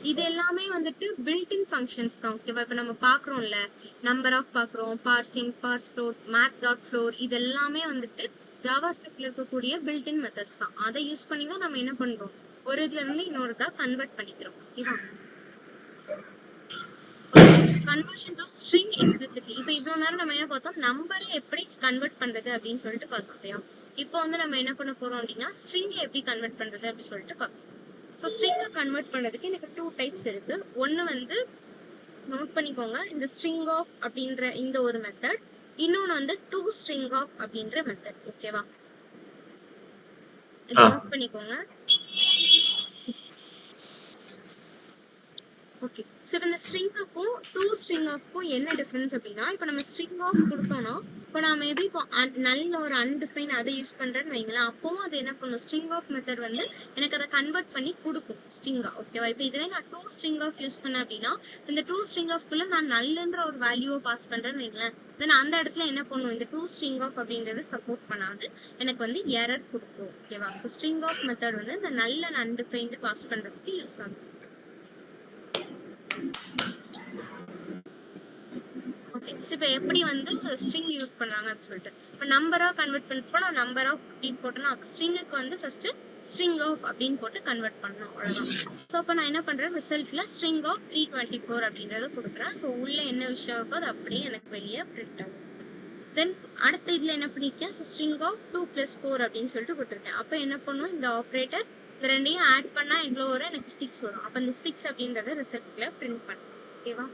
இது எல்லாமே வந்துட்டு பில்ட்-இன் ஃபங்க்ஷன்ஸ் தான். ஓகேவா? இப்போ நம்ம பாக்குறோம்ல, நம்பர் ஆஃப் பாக்குறோம், parsing, parse float, math dot floor, இது எல்லாமே வந்துட்டு ஜாவா ஸ்கிரிப்ட்ல இருக்கக்கூடிய பில்ட்-இன் மெத்தட்ஸ் தான். அதை யூஸ் பண்ணி தான் நம்ம என்ன பண்றோம், ஒரு இதுல இருந்து இன்னொருதா கன்வெர்ட் பண்ணிக்கிறோம். ஓகேவா? Conversion to string explicitly. இப்போ இவ்வளவு நேரம் நம்ம என்ன பார்த்தோம், நம்பரை எப்படி கன்வெர்ட் பண்றது அப்படின்னு சொல்லிட்டு பார்த்தோம் இல்லையா? இப்போ வந்து நம்ம என்ன பண்ண போறோம் அப்படின்னா ஸ்ட்ரிங்கை எப்படி கன்வெர்ட் பண்றது அப்படின்னு சொல்லிட்டு பார்க்கலாம். ஸோ ஸ்ட்ரிங்கை கன்வெர்ட் பண்ணுறதுக்கு எனக்கு 2 டைப்ஸ் இருக்கு. ஒன்று வந்து நோட் பண்ணிக்கோங்க, இந்த ஸ்ட்ரிங் ஆஃப் அப்படின்ற இந்த ஒரு மெத்தட், இன்னொன்று வந்து டூ ஸ்ட்ரிங் ஆஃப் அப்படின்ற மெத்தட். ஓகேவா? இதை நோட் பண்ணிக்கோங்க. ஓகே. ஸோ இப்போ இந்த ஸ்ட்ரிங்குக்கும் டூ ஸ்ட்ரிங் ஆஃப்க்கும் என்ன டிஃபரன்ஸ் அப்படின்னா, இப்போ நம்ம ஸ்ட்ரிங் ஆஃப் கொடுத்தோம்னா, இப்போ நான் மேபி இப்போ நல்ல ஒரு அன்டிஃபைன் அதை யூஸ் பண்றேன்னு வைங்களேன், அப்பவும் அது என்ன பண்ணும், ஸ்ட்ரிங் ஆஃப் மெத்தட் வந்து எனக்கு அதை கன்வெர்ட் பண்ணி கொடுக்கும் ஸ்ட்ரிங்கா. ஓகேவா? இப்போ இதுவே நான் டூ ஸ்ட்ரிங் ஆஃப் யூஸ் பண்ணேன் அப்படின்னா, இந்த டூ ஸ்ட்ரிங் ஆஃப்குள்ள நான் நல்லன்ற ஒரு வேல்யூவை பாஸ் பண்றேன்னு வைங்களேன், தென் அந்த இடத்துல என்ன பண்ணும், இந்த டூ ஸ்ட்ரிங் ஆஃப் அப்படின்றது சப்போர்ட் பண்ணாது, எனக்கு வந்து எரர் கொடுக்கும். ஓகேவா? ஸோ ஸ்ட்ரிங் ஆஃப் மெத்தட் வந்து இந்த நல்ல அன்டிஃபைன்டு பாஸ் பண்றதுக்கு யூஸ் ஆகும். இப்போ எப்படி வந்து ஸ்ட்ரிங் யூஸ் பண்றாங்க அப்படின்னு சொல்லிட்டு, இப்போ நம்பரா கன்வெர்ட் பண்ணிட்டு நான் நம்பர் ஆஃப் அப்படின்னு போட்டேன்னா, அப்போ ஸ்ட்ரிங்குக்கு வந்து ஃபர்ஸ்ட் ஸ்ட்ரிங் ஆஃப் அப்படின்னு போட்டு கன்வெர்ட் பண்ணணும், அவ்வளவுதான். ஸோ அப்போ நான் என்ன பண்றேன், ரிசல்ட்ல ஸ்ட்ரிங் ஆஃப் 324 அப்படின்றத கொடுக்குறேன். ஸோ உள்ள என்ன விஷயம் இருக்கோ அது அப்படியே எனக்கு வெளியே பிரிண்ட் ஆகும். தென் அடுத்த இதுல என்ன பண்ணிருக்கேன், ஸோ ஸ்ட்ரிங் ஆஃப் 2 + 4 அப்படின்னு சொல்லிட்டு கொடுத்துருக்கேன். அப்போ என்ன பண்ணும், இந்த ஆப்ரேட்டர் இந்த ரெண்டையும் ஆட் பண்ணா எவ்வளோ வரும், எனக்கு 6 வரும். அப்போ இந்த 6 அப்படின்றத ரிசல்ட்ல பிரிண்ட் பண்ணும். ஓகேவா?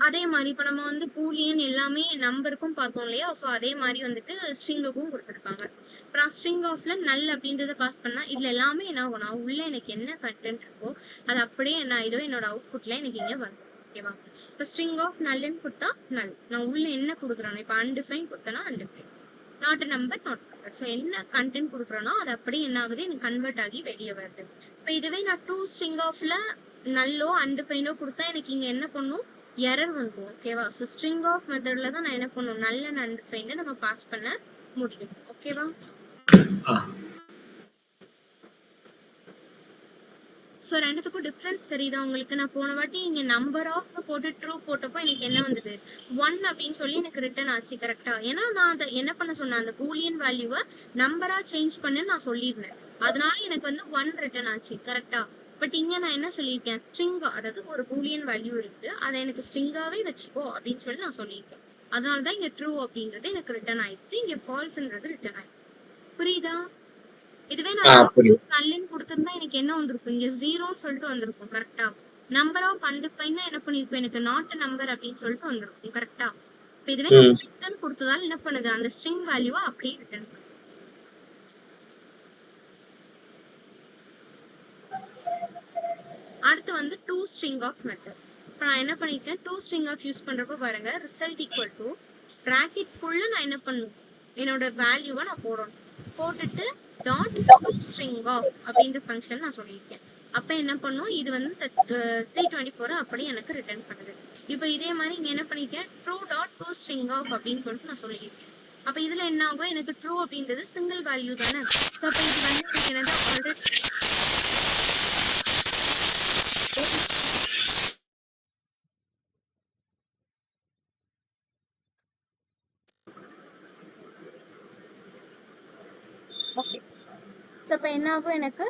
அதே மாதிரி இப்போ நம்ம வந்து பூலியன் எல்லாமே நம்பருக்கும் பார்த்தோம் இல்லையா? ஸோ அதே மாதிரி வந்துட்டு ஸ்ட்ரிங்குக்கும் கொடுத்துருக்காங்க. இப்போ நான் ஸ்ட்ரிங் ஆஃப்ல நல் அப்படின்றத பாஸ் பண்ணா இதுல எல்லாமே என்ன ஆகும், நான் உள்ள எனக்கு என்ன கண்டென்ட் இருக்கோ அது அப்படியே என்ன ஆயிடும், என்னோட அவுட்புட்ல எனக்கு இங்கே வரும். ஓகேவா? இப்போ ஸ்ட்ரிங் ஆஃப் நல்லுன்னு கொடுத்தா நல், நான் உள்ள என்ன கொடுக்குறேன், இப்போ அன்டிஃபைன் கொடுத்தனா undefined, not number not number. So என்ன கண்டென்ட் கொடுக்குறேனோ அது அப்படியே என்ன ஆகுது, எனக்கு கன்வெர்ட் ஆகி வெளியே வருது. இப்போ இதுவே நான் டூ ஸ்ட்ரிங் ஆஃப்ல நல்லோ அன்டிஃபைனோ கொடுத்தா எனக்கு இங்க என்ன பண்ணும், எரர் வந்துடும். ஓகேவா? ஸோ ஸ்ட்ரிங் ஆஃப் மெத்தட்ல தான் நான் என்ன பண்ணும், நல்ல அன்டிஃபைன்டு நம்ம பாஸ் பண்ண முடியும். ஓகேவா? ஸோ ரெண்டுத்துக்கும் டிஃப்ரென்ஸ் தெரியுதா உங்களுக்கு? நான் போன வாட்டி இங்க நம்பர் ஆஃப் போட்டு ட்ரூ போட்டப்போ எனக்கு என்ன வந்தது, 1 அப்படின்னு சொல்லி எனக்கு ரிட்டர்ன் ஆச்சு. கரெக்டா? ஏன்னா நான் அதை என்ன பண்ண சொன்னேன், அந்த பூலியன் வேல்யூவை நம்பரா சேஞ்ச் பண்ணு நான் சொல்லியிருந்தேன், அதனால எனக்கு வந்து 1 ரிட்டர்ன் ஆச்சு. கரெக்டா? பட் இங்க நான் என்ன சொல்லியிருக்கேன், ஸ்ட்ரிங், அதாவது ஒரு பூலியன் வேல்யூ இருக்கு, அதை எனக்கு ஸ்ட்ரிங்காவே வச்சுக்கோ அப்படின்னு சொல்லி நான் சொல்லியிருக்கேன். அதனாலதான் இங்க ட்ரூ அப்படின்றது எனக்கு ரிட்டர்ன் ஆயிடுது, இங்க ஃபால்ஸ்ன்றது ரிட்டர்ன் ஆயிடுது. புரியுதா? இதுவே நான் நல்லன்னு கொடுத்திருந்தா எனக்கு என்ன வந்திருக்கும், இங்க 0ன்னு சொல்லிட்டு வந்திருக்கும். கரெக்டா? நம்பர் ஆஃப் அன்டிஃபைன்னா என்ன பண்ணிருக்கும், எனக்கு நாட் நம்பர் அப்படின்னு சொல்லிட்டு வந்திருக்கும். கரெக்டா? இப்போ இதுவே நான் ஸ்ட்ரிங்னு கொடுத்ததால என்ன பண்ணுது, அந்த ஸ்ட்ரிங் வேல்யூவை அப்படியே ரிட்டர்ன் பண்ணுது. அடுத்து வந்து டூ ஸ்ட்ரிங் ஆஃப் மெத்தட். இப்போ நான் என்ன பண்ணிருக்கேன், டூ ஸ்ட்ரிங் ஆஃப் யூஸ் பண்றப்ப பாருங்க, ரிசல்ட் ஈக்குவல் டு பிராக்கெட்குள்ள நான் என்ன பண்ணுவேன், என்னோட வேல்யூவை நான் போடணும், போட்டுட்டு டாட் ஸ்ட்ரிங் ஆஃப் அப்படின்ற ஃபங்க்ஷன் நான் சொல்லியிருக்கேன். அப்போ என்ன பண்ணும், இது வந்து 324 அப்படி எனக்கு ரிட்டர்ன் பண்ணுது. இப்போ இதே மாதிரி இங்கே என்ன பண்ணிருக்கேன், true dot to string of அப்படின்னு சொல்லிட்டு நான் சொல்லியிருக்கேன். அப்ப இதுல என்ன ஆகும், எனக்கு ட்ரூ அப்படின்றது சிங்கிள் வேல்யூ தானே. ஸோ அப்ப இது வந்து எனக்கு என்னது ஆல்ரெடி. ஓகே, ஸோ அப்ப என்ன ஆகும், எனக்கு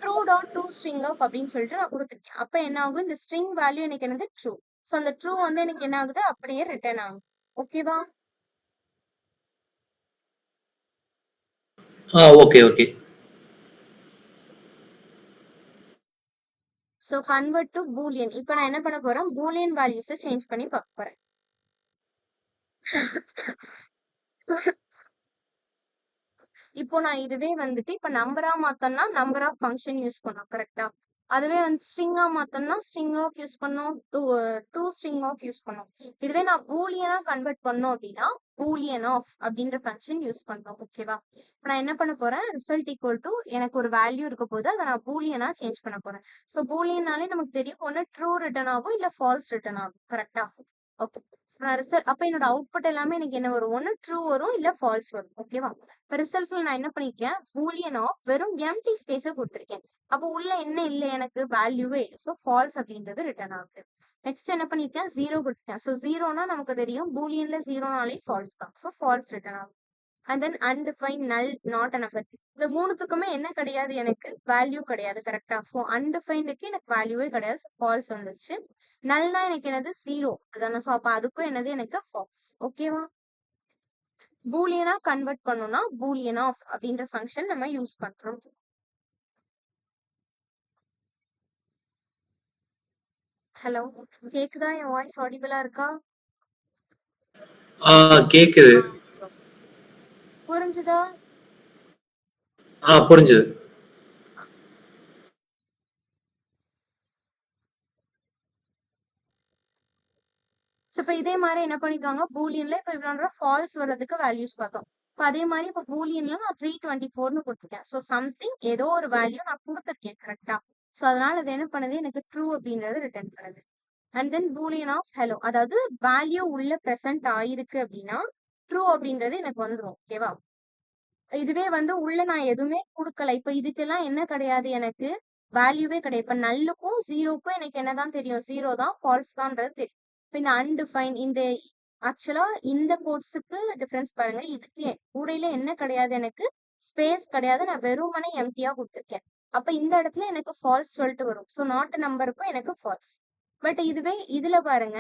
true dot to string of அப்படின்னு சொல்லிட்டு நான் கொடுத்துருக்கேன். அப்ப என்ன ஆகும், இந்த ஸ்ட்ரிங் வேல்யூ எனக்கு என்னது ட்ரூ. ஸோ அந்த ட்ரூ வந்து எனக்கு என்ன ஆகுது, அப்படியே ரிட்டர்ன் ஆகும். ஓகேவா? Okay okay. So convert to Boolean. இப்போ நான் என்ன பண்ண போறேன், பூலியன் வேல்யூஸை சேஞ்ச் பண்ணி பார்க்க போறேன். இப்போ நான் இதுவே வந்துட்டு இப்ப நம்பரா மாத்தோம்னா நம்பர் ஆஃப் ஃபங்க்ஷன் யூஸ் பண்ணோம் கரெக்டா. அதுவே வந்து ஸ்ட்ரிங்கா மாத்தோம்னா ஸ்ட்ரிங் ஆஃப் யூஸ் பண்ணோம், டூ ஸ்ட்ரிங் ஆஃப் யூஸ் பண்ணோம். இதுவே நான் பூலியனா கன்வெர்ட் பண்ணோம் அப்படின்னா பூலியன் ஆஃப் அப்படின்ற ஃபங்க்ஷன் யூஸ் பண்ணோம். ஓகேவா? இப்போ நான் என்ன பண்ண போறேன், ரிசல்ட் ஈக்குவல் டு எனக்கு ஒரு வேல்யூ இருக்க போது அதை நான் பூலியனா சேஞ்ச் பண்ண போறேன். ஸோ பூலியனாலே நமக்கு தெரியும், ஒன்னு ட்ரூ ரிட்டர்ன் ஆகும் இல்ல ஃபால்ஸ் ரிட்டர்ன் ஆகும் கரெக்டா. ஓகே, நான் ரிசல்ட் அப்ப என்னோட அவுட்புட் எல்லாமே எனக்கு என்ன வரும், ஒன்னு ட்ரூ வரும் இல்ல ஃபால்ஸ் வரும். ஓகேவா? இப்ப ரிசல்ட்ல நான் என்ன பண்ணிருக்கேன், பூலியன் ஆஃப் வெறும் எம்டி ஸ்பேஸ கொடுத்திருக்கேன். அப்போ உள்ள என்ன இல்ல, எனக்கு வேல்யூவே இல்லை. ஸோ ஃபால்ஸ் அப்படின்றது ரிட்டர்ன் ஆகுது. நெக்ஸ்ட் என்ன பண்ணிருக்கேன், ஜீரோ கொடுத்துருக்கேன். ஸோ ஜீரோனா நமக்கு தெரியும் பூலியன்ல ஜீரோனாலே ஃபால்ஸ் தான். ஸோ ஃபால்ஸ் ரிட்டர்ன் ஆகும். அண்ட் தென் அன்டிஃபைன், நல், நாட் அன் எஃபெக்ட். இந்த மூணுத்துக்குமே என்ன கிடையாது, எனக்கு வேல்யூ கிடையாது கரெக்டா. ஸோ அன்டிஃபைன்டுக்கு எனக்கு வேல்யூவே கிடையாது. ஸோ ஃபால்ஸ் வந்துருச்சு. நல்னா எனக்கு என்னது ஜீரோ அதான. ஸோ அப்ப அதுக்கும் என்னது எனக்கு ஃபால்ஸ். ஓகேவா? பூலியனா கன்வெர்ட் பண்ணோம்னா பூலியன் ஆஃப் அப்படின்ற ஃபங்க்ஷன் நம்ம யூஸ் பண்றோம். ஹலோ, கேக்குதா? என் வாய்ஸ் ஆடிபிளா இருக்கா? கேக்குது. புரிஞ்சுதா? புரிஞ்சுது. இப்ப இதே மாதிரி என்ன பண்ணிருக்காங்க, பூலியன்ல இப்ப இவ்வளவு ஃபால்ஸ் வர்றதுக்கு வேல்யூஸ் பார்த்தோம். இப்ப அதே மாதிரி இப்ப பூலியன்ல நான் 324 கொடுத்துருக்கேன். ஸோ சம்திங் ஏதோ ஒரு வேல்யூ நான் கொடுத்துருக்கேன் கரெக்டா. ஸோ அதனால அது என்ன பண்ணுது, எனக்கு ட்ரூ அப்படின்றது ரிட்டர்ன் பண்ணுது. And then boolean of hello, அதாவது வேல்யூ உள்ள பிரசன்ட் ஆயிருக்கு அப்படின்னா ட்ரூ அப்படின்றது எனக்கு வந்துடும். ஓகேவா? இதுவே வந்து உள்ள நான் எதுவுமே கொடுக்கல, இப்ப இதுக்கெல்லாம் என்ன கிடையாது, எனக்கு வேல்யூவே கிடையாது. இப்ப நல்லுக்கும் ஜீரோக்கும் எனக்கு என்னதான் தெரியும், ஜீரோ தான் ஃபால்ஸ் தான்ன்றது தெரியும். இப்ப இந்த அன்டிஃபைன், இந்த ஆக்சுவலா இந்த கோட்ஸுக்கு டிஃபரன்ஸ் பாருங்க. இதுக்கு கூடையில என்ன கிடையாது, எனக்கு ஸ்பேஸ் கிடையாது. நான் வெறுமனே எம்டியா கொடுத்துருக்கேன். அப்ப இந்த இடத்துல எனக்கு ஃபால்ஸ் சொல்லிட்டு வரும். ஸோ நாட் நம்பருக்கும் எனக்கு ஃபால்ஸ். பட் இதுவே இதுல பாருங்க,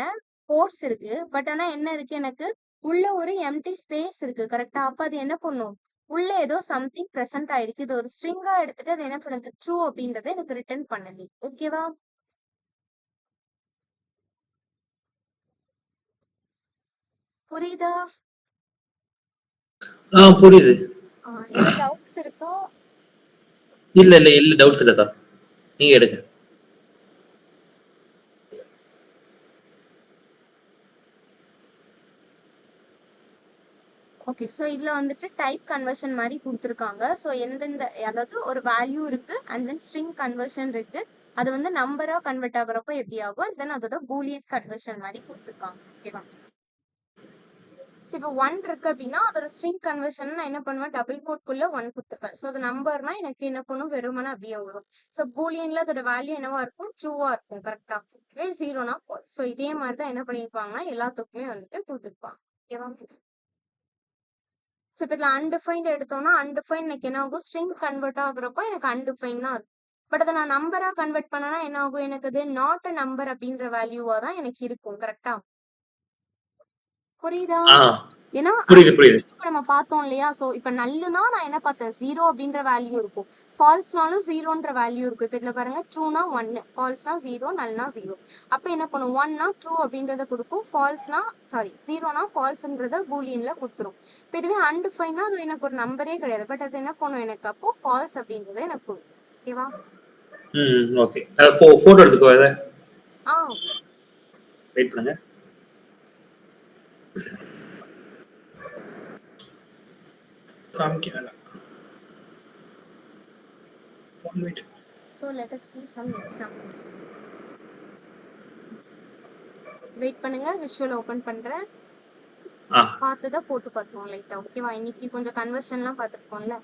கோட்ஸ் இருக்கு. பட் ஆனா என்ன இருக்கு, எனக்கு உள்ள ஒரு எம்டி ஸ்பேஸ் இருக்கு கரெக்டா. அப்ப அது என்ன பண்ணும், உள்ள ஏதோ சம்திங் பிரசன்ட் ஆயிருக்கு. இது ஒரு ஸ்ட்ரிங்கா எடுத்துட்டு அது என்ன பண்ணுது, ட்ரூ அப்படின்றத எனக்கு ரிட்டர்ன் பண்ணுது. ஓகேவா? புரியுதா? புரியுது. ஏதோ டவுட்ஸ் இருக்கா? இல்ல இல்ல இல்ல, டவுட்ஸ் இல்லதா, நீங்க எடுங்க. ஓகே, ஸோ இதுல வந்துட்டு டைப் கன்வர்ஷன் மாதிரி கொடுத்துருக்காங்க. ஸோ எந்தெந்த, அதாவது ஒரு வேல்யூ இருக்கு அண்ட் தென் ஸ்ட்ரிங் கன்வர்ஷன் இருக்கு. அது வந்து நம்பரா கன்வெர்ட் ஆகுறப்ப எப்படி ஆகும், அண்ட் தென் அதோட பூலியன் கன்வர்ஷன் மாதிரி கொடுத்துருக்காங்க. ஓகேவா? இப்போ 1 இருக்கு அப்படின்னா அதோட ஸ்ட்ரிங் கன்வர்ஷன் நான் என்ன பண்ணுவேன், டபுள் கோட்குள்ள 1 கொடுத்துப்பேன். ஸோ அது நம்பர்னா எனக்கு என்ன பண்ணும், வெறுமனே அப்படியே வரும். ஸோ பூலியன்ல அதோட வேல்யூ என்னவா இருக்கும், ட்ரூவா இருக்கும் கரெக்டா. இதே ஜீரோனா ஃபால்ஸ். ஸோ இதே மாதிரி தான் என்ன பண்ணிருப்பாங்கன்னா எல்லாத்துக்குமே வந்துட்டு கொடுத்துருப்பாங்க. ஓகேவா? ஸோ இப்போ இதில் அன்டிஃபைன்ட் எடுத்தோம்னா அன்டிஃபைன் எனக்கு என்ன ஆகும், ஸ்ட்ரிங் கன்வெர்ட் ஆகுறப்போ எனக்கு அன்டிஃபைன் தான் இருக்கும். பட் அதை நான் நம்பரா கன்வெர்ட் பண்ணனா என்ன ஆகும், எனக்கு அது நாட் அ நம்பர் அப்படின்ற வேல்யூவா தான் எனக்கு இருக்கும் கரெக்டா. புரியுதா? ஏன்னா புரியுது புரியுது. இப்ப நம்ம பார்த்தோம் இல்லையா. சோ இப்ப நல்லுனா நான் என்ன பார்த்தேன், ஜீரோ அப்படின்ற வேல்யூ இருக்கும். ஃபால்ஸ்னாலும் ஜீரோன்ற வேல்யூ இருக்கும். இப்ப இதுல பாருங்க, ட்ரூனா 1, ஃபால்ஸ்னா ஜீரோ, நல்னா ஜீரோ. அப்ப என்ன பண்ணும், 1னா ட்ரூ அப்படின்றத கொடுக்கும், ஃபால்ஸ்னா சாரி ஜீரோனா ஃபால்ஸ்ன்றத பூலியன்ல கொடுத்துரும். இப்ப இதுவே அன்டிஃபைன்னா அது எனக்கு ஒரு நம்பரே கிடையாது. பட் அது என்ன பண்ணும், எனக்கு அப்போ ஃபால்ஸ் அப்படின்றத எனக்கு கொடுக்கும். ஓகேவா? ஓகே. போட்டோ எடுத்துக்கோ. இத வெயிட் பண்ணுங்க. காமிக்கிறேன். One minute. So let us see some examples. Wait பண்ணுங்க, விஷுவல் ஓபன் பண்றேன். ஆ. பார்த்ததை போட்டு பார்த்துருவோம் லைட்டா. ஓகேவா? இன்னைக்கு கொஞ்சம் கன்வர்ஷன்லாம் பார்த்துருக்கோம்ல.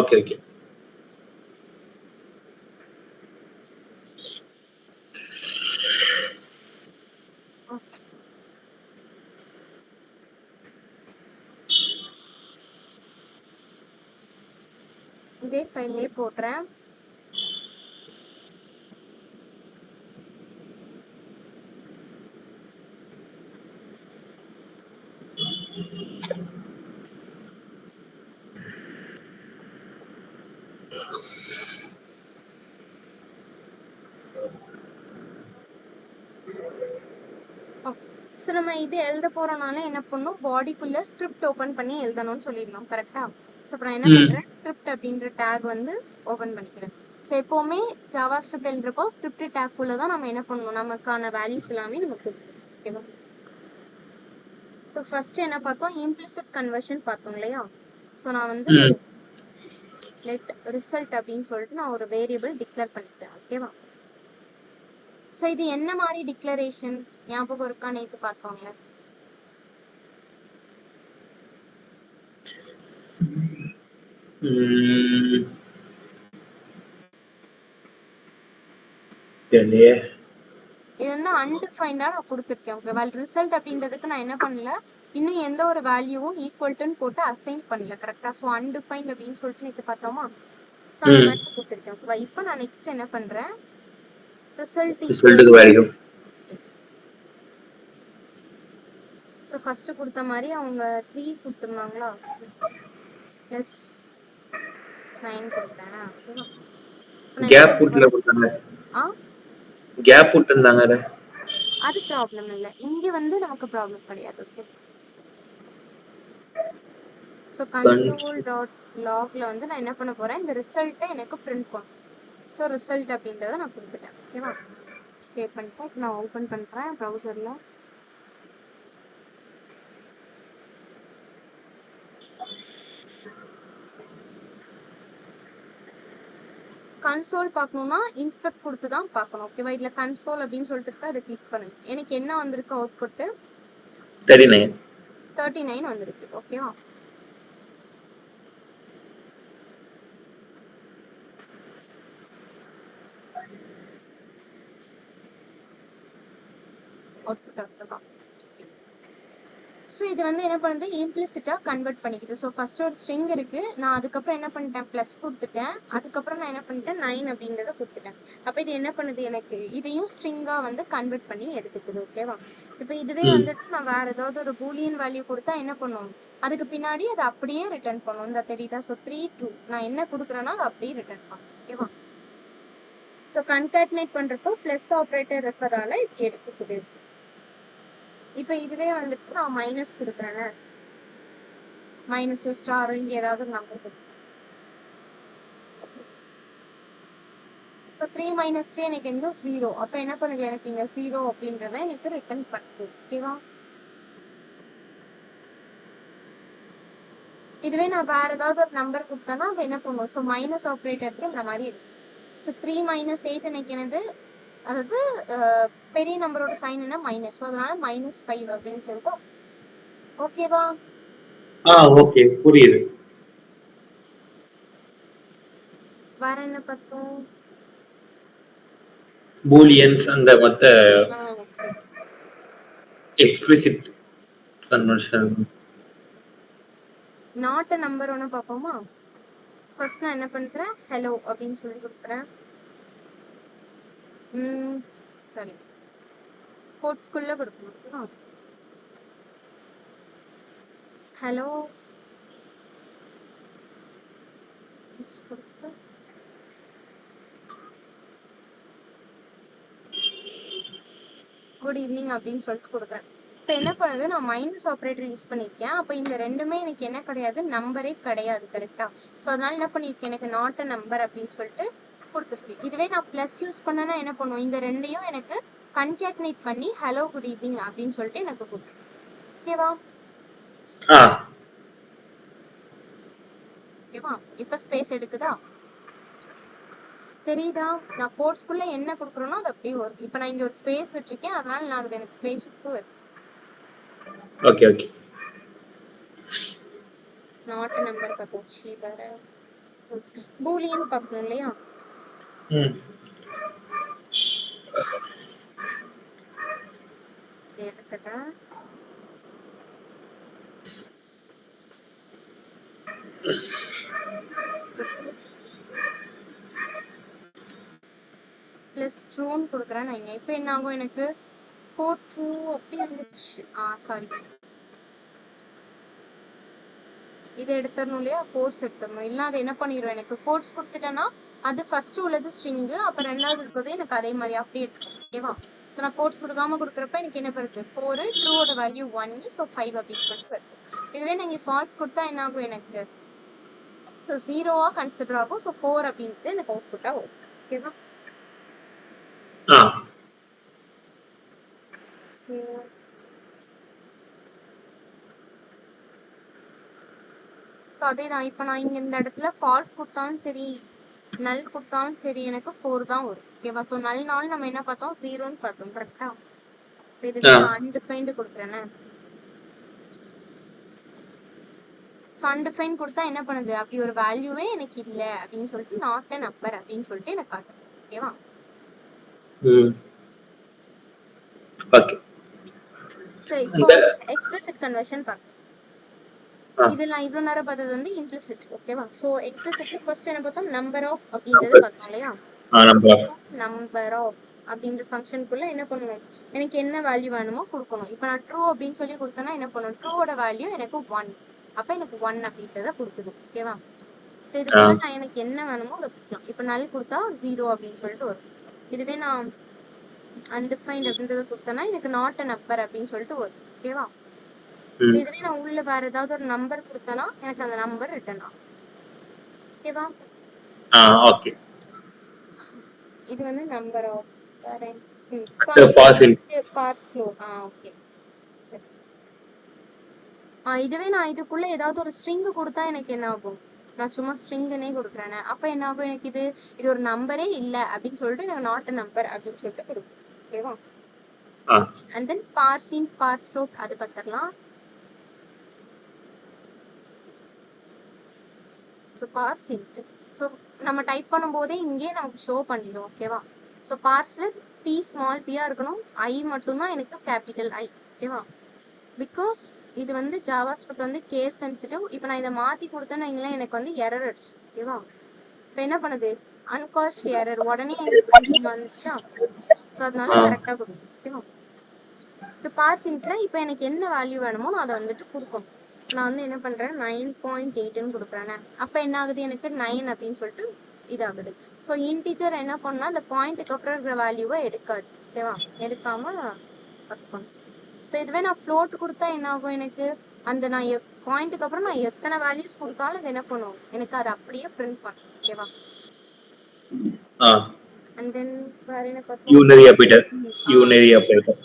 Okay okay. ஓகே. இதே ஃபைல்லே போடுறேன். ஓகே. ஸோ நம்ம இது எழுத போறோம்னால என்ன பண்ணும், பாடிக்குள்ள ஸ்கிரிப்ட் ஓபன் பண்ணி எழுதணும்னு சொல்லிடணும். கரெக்டா? ஸோ இப்போ நான் என்ன பண்றேன், ஸ்கிரிப்ட் அப்படின்ற டேக் வந்து ஓபன் பண்ணிக்கிறேன். ஸோ எப்பவுமே ஜாவா ஸ்கிரிப்ட் எழுதுறப்போ ஸ்கிரிப்ட் டேக் குள்ள தான் நம்ம என்ன பண்ணணும், நமக்கான வேல்யூஸ் எல்லாமே நம்ம கொடுக்கணும். ஓகேவா? ஸோ ஃபர்ஸ்ட் என்ன பார்த்தோம், இம்ப்ளிசிட் கன்வர்ஷன் பார்த்தோம் இல்லையா? ஸோ நான் வந்து லெட் ரிசல்ட் அப்படின்னு சொல்லிட்டு நான் ஒரு வேரியபிள் டிக்ளேர் பண்ணிக்கிறேன். ஓகேவா? ஸோ இது என்ன மாதிரி டிக்ளரேஷன் ஞாபகம் இருக்கா? நேற்று பார்த்தோம்ல. இது வந்து அன்டிஃபைன்டா நான் கொடுத்துருக்கேன். ஓகேவா? ரிசல்ட் அப்படின்றதுக்கு நான் என்ன பண்ணல, இன்னும் எந்த ஒரு வேல்யூவும் ஈக்குவல்ட்டுன்னு போட்டு அசைன் பண்ணல. கரெக்டா? ஸோ அன்டிஃபைன்ட் அப்படின்னு சொல்லிட்டு நேற்று பார்த்தோமா? ஸோ அந்த மாதிரி கொடுத்துருக்கேன். ஓகேவா? இப்போ நான் நெக்ஸ்ட் என்ன பண்றேன், ரிசல்ட்டுக்கு வேல்யூ. எஸ். ஸோ ஃபர்ஸ்ட் கொடுத்த மாதிரி அவங்க 3 கொடுத்துருந்தாங்களா, ப்ளஸ் 9 கொடுத்தேன். கேப் விட்டுல கொடுத்தாங்க. கேப் விட்டுருந்தாங்க. அது ப்ராப்ளம் இல்ல, இங்க வந்து நமக்கு ப்ராப்ளம் கிடையாது. ஓகே. ஸோ console.logல வந்து நான் என்ன பண்ண போறேன், இந்த ரிசல்ட்டை எனக்கு பிரிண்ட் பண்ணும். ஸோ ரிசல்ட் அப்படின்றத நான் கொடுத்துட்டேன். ஓகேவா? சேவ் பண்ணிட்டேன். இப்போ நான் ஓபன் பண்றேன் ப்ரௌசர்ல. கன்சோல் பார்க்கணும்னா இன்ஸ்பெக்ட் கொடுத்து தான் பார்க்கணும். ஓகேவா? இதுல கன்சோல் அப்படின்னு சொல்லிட்டு இருக்கா, அதை கிளிக் பண்ணுங்க. எனக்கு என்ன வந்திருக்கு அவுட்புட், 39 வந்திருக்கு. ஓகேவா? அவுட்புட் அவ்வளவுதான். ஸோ இது வந்து என்ன பண்ணுது, இம்ப்ளிசிட்டா கன்வெர்ட் பண்ணிக்குது. ஸோ ஃபர்ஸ்ட் ஒரு ஸ்ட்ரிங் இருக்கு, நான் அதுக்கப்புறம் என்ன பண்ணிட்டேன், பிளஸ் கொடுத்துட்டேன். அதுக்கப்புறம் நான் என்ன பண்ணிட்டேன், 9 அப்படின்றத கொடுத்துட்டேன். அப்ப இது என்ன பண்ணுது, எனக்கு இதையும் ஸ்ட்ரிங்கா வந்து கன்வெர்ட் பண்ணி எடுத்துக்குது. ஓகேவா? இப்போ இதுவே வந்துட்டு நான் வேற ஏதாவது ஒரு பூலியன் வேல்யூ கொடுத்தா என்ன பண்ணும், அதுக்கு பின்னாடி அதை அப்படியே ரிட்டர்ன் பண்ணும். இந்த தெரியுதா? ஸோ 3 2 நான் என்ன கொடுக்குறேன்னா அதை அப்படியே ரிட்டர்ன் பண்ணும். ஓகேவா? ஸோ கன்காட்டினேட் பண்றப்போ பிளஸ் ஆப்ரேட்டர் இருக்கிறதால இப்படி எடுத்துக்குது. இப்ப இதுவே வந்துட்டு நான் மைனஸ் கொடுக்குறேன், மைனஸ் ஸ்டார் இங்க ஏதாவது ஒரு நம்பர் கொடுக்குறேன். ஸோ 3 - 3 எனக்கு எங்க 0. அப்ப என்ன பண்ணுது, எனக்கு இங்க 0 அப்படின்றத எனக்கு ரிட்டர்ன் பண்ணுது. ஓகேவா? இதுவே நான் வேற ஏதாவது ஒரு நம்பர் கொடுத்தேன்னா அது என்ன பண்ணும், ஸோ மைனஸ் ஆப்ரேட்டருக்கு இந்த மாதிரி இருக்கு. ஸோ 3 - 8 எனக்கு என்னது, அதாவது பெரிய நம்பரோட சைன் என்ன மைனஸ், ஸோ அதனால -5 அப்படின்னு சொல்லிட்டு. ஓகேவா? ஓகே புரியுது. வேற என்ன பார்த்தோம், பூலியன்ஸ் அந்த மத்த எக்ஸ்பிளிசிட் கன்வர்ஷன். நாட் நம்பர் ஒன்று பார்ப்போமா? ஃபர்ஸ்ட் நான் என்ன பண்றேன், ஹலோ அப்படின்னு சொல்லி கொடுக்குறேன். சரி, கோட்ஸ்குள்ள கொடுக்கணும். ஹலோ கொடுத்து குட் ஈவினிங் அப்படின்னு சொல்லிட்டு கொடுக்குறேன். இப்போ என்ன பண்ணுது, நான் மைனஸ் ஆப்ரேட்டர் யூஸ் பண்ணியிருக்கேன். அப்போ இந்த ரெண்டுமே எனக்கு என்ன கிடையாது, நம்பரே கிடையாது. கரெக்டா? ஸோ அதனால என்ன பண்ணியிருக்கேன், எனக்கு நாட் அ நம்பர் அப்படின்னு சொல்லிட்டு கொடுத்துருக்கு. இதுவே நான் பிளஸ் யூஸ் பண்ணேன்னா என்ன பண்ணுவோம், இந்த ரெண்டையும் எனக்கு கன்கேட்னேட் பண்ணி ஹலோ குட் ஈவினிங் அப்படின்னு சொல்லிட்டு எனக்கு கொடுத்துருக்கு. ஓகேவா? ஓகேவா? இப்போ ஸ்பேஸ் எடுக்குதா, தெரியுதா? நான் கோட்ஸ்குள்ள என்ன கொடுக்குறேனோ அது அப்படியே வரும். இப்போ நான் இங்க ஒரு ஸ்பேஸ் வச்சிருக்கேன், அதனால நான் எனக்கு ஸ்பேஸ் விட்டு வருது. Okay okay. நாட் நம்பர் பார்த்தாச்சு. வேற பூலியன் பார்க்கணும் இல்லையா? ம் எடுத்துட்டேன். பிளஸ் ட்ரூன்னு கொடுக்குறேன் நான். இப்போ என்ன ஆகும் எனக்கு 4 ட்ரூ அப்படி வந்துருச்சு. சாரி, இதை எடுத்துடணும் இல்லையா? கோட்ஸ் எடுத்துடணும். இல்லை அது என்ன பண்ணிடும், எனக்கு கோட்ஸ் கொடுத்துட்டேன்னா அது ஃபர்ஸ்ட் உள்ளது ஸ்ட்ரிங்கு, அப்போ ரெண்டாவது இருக்கிறது எனக்கு அதே மாதிரி அப்படியே எடுக்கும். ஓகேவா? ஸோ நான் கோட்ஸ் கொடுக்காம கொடுக்குறப்ப எனக்கு என்ன வருது, 4, ட்ரூவோட வேல்யூ 1, ஸோ 5 அப்படின்னு சொல்லிட்டு வருது. இதுவே நீங்கள் ஃபால்ஸ் கொடுத்தா என்ன ஆகும் எனக்கு, ஸோ 0வா கன்சிடர் ஆகும். ஸோ 4 அப்படின்ட்டு எனக்கு அவுட்புட்டாக வரும். ஓகேவா? ஆ அதேதான். இப்ப நான் இங்க இந்த இடத்துல ஃபால்ஸ் கொடுத்தாலும் சரி, நல் கொடுத்தாலும் சரி, எனக்கு 4 தான் வரும். ஓகேவா? ஸோ நல்னாலும் நம்ம என்ன பார்த்தோம், 0ன்னு பார்த்தோம். கரெக்டா? இதுக்கு நான் அன்டிஃபைன்டு கொடுக்குறேன்னு. ஸோ அன்டிஃபைன் கொடுத்தா என்ன பண்ணுது, அப்படி ஒரு வேல்யூவே எனக்கு இல்ல அப்படின்னு சொல்லிட்டு நாட் அ நம்பர் அப்படின்னு சொல்லிட்டு எனக்கு காட்டும். ஓகேவா? ஓகே. சரி, இப்போ எக்ஸ்பிளிசிட் கன்வர்ஷன் பார்க்கலாம். இதுல நான் இவ்வளவு நேரம் பார்த்தது வந்து இம்ப்ளிசிட். ஓகேவா? சோ எக்ஸ்பிளிசிட் ஃபர்ஸ்ட் என்ன பார்த்தோம், நம்பர் ஆஃப் அப்படிங்கறது பார்த்தோம் இல்லையா? நம்பர் ஆஃப் அப்படின்ற ஃபங்க்ஷனுக்குள்ள என்ன பண்ணுவோம், எனக்கு என்ன வேல்யூ வேணுமோ கொடுக்கணும். இப்போ நான் ட்ரூ அப்படின்னு சொல்லி கொடுத்தேன்னா என்ன பண்ணும், ட்ரூவோட வேல்யூ எனக்கு 1, அப்ப எனக்கு 1 அப்படின்றத கொடுக்குது. ஓகேவா? ஸோ இதுக்குள்ள நான் எனக்கு என்ன வேணுமோ அதை கொடுக்கலாம். இப்போ நல் கொடுத்தா 0 அப்படின்னு சொல்லிட்டு வரும். இதுவே நான் அன்டிஃபைன்ட் அப்படின்றத கொடுத்தேன்னா எனக்கு நாட் அ நம்பர் அப்படின்னு சொல்லிட்டு வரும். ஓகேவா? இதுவே நான் உள்ள வேற ஏதாவது ஒரு நம்பர் கொடுத்தேன்னா எனக்கு அந்த நம்பர் ரிட்டர்ன் ஆகும். ஓகேவா? ஓகே. இது வந்து number of parse flow. Okay. இதுவே நான் இதுக்குள்ள ஏதாவது ஒரு ஸ்ட்ரிங் கொடுத்தா எனக்கு என்ன ஆகும், நான் சும்மா ஸ்ட்ரிங்னே கொடுக்குறேன். அப்ப என்ன ஆகும், எனக்கு இது ஒரு நம்பரே இல்ல அப்படின்னு சொல்லிட்டு எனக்கு நாட் அ நம்பர் அப்படின்னு சொல்லிட்டு கொடுக்கும். ஓகேவா? And then parse int, parse float அது பார்த்துடலாம். ஸோ பார்ஸ் இன்ட், ஸோ நம்ம டைப் பண்ணும்போதே இங்கே நமக்கு ஷோ பண்ணிடும். ஓகேவா? ஸோ பார்ஸ்ல பி ஸ்மால் பியா இருக்கணும், ஐ மட்டும்தான் எனக்கு கேபிட்டல் ஐ. ஓகேவா? பிகாஸ் இது வந்து ஜாவா ஸ்கிரிப்ட் வந்து கேஸ் சென்சிட்டிவ். இப்போ நான் இதை மாற்றி கொடுத்தேன்னு வைங்களேன், எனக்கு வந்து எரர் அடிச்சு. ஓகேவா? இப்போ என்ன பண்ணுது, அன்காஸ்ட் எரர் உடனே இங்கே வந்துச்சா, ஸோ அதனால கரெக்டாக கொடுக்கும். ஓகேவா? ஸோ பார்ஸ் இன்ட்ல இப்போ எனக்கு என்ன வேல்யூ வேணுமோ நான் அதை வந்துட்டு கொடுக்கணும். நான் வந்து என்ன பண்றேன், 9.8ன்னு கொடுக்குறேன். அப்ப என்ன ஆகுது, எனக்கு 9 அப்படின்னு சொல்லிட்டு இதாகுது. ஸோ இன்டிஜர் என்ன பண்ணா அந்த பாயிண்ட்டுக்கு அப்புறம் இருக்கிற வேல்யூவை எடுக்காது. ஓகேவா? எடுக்காம செக் பண்ணும். ஸோ இதுவே நான் ஃப்ளோட் கொடுத்தா என்ன ஆகும், எனக்கு அந்த நான் பாயிண்ட்டுக்கு அப்புறம் நான் எத்தனை வேல்யூஸ் கொடுத்தாலும் அது என்ன பண்ணும், எனக்கு அதை அப்படியே பிரிண்ட் பண்ணும். ஓகேவா? அண்ட் தென் வேற என்ன பார்த்தோம், unary operator. Unary operator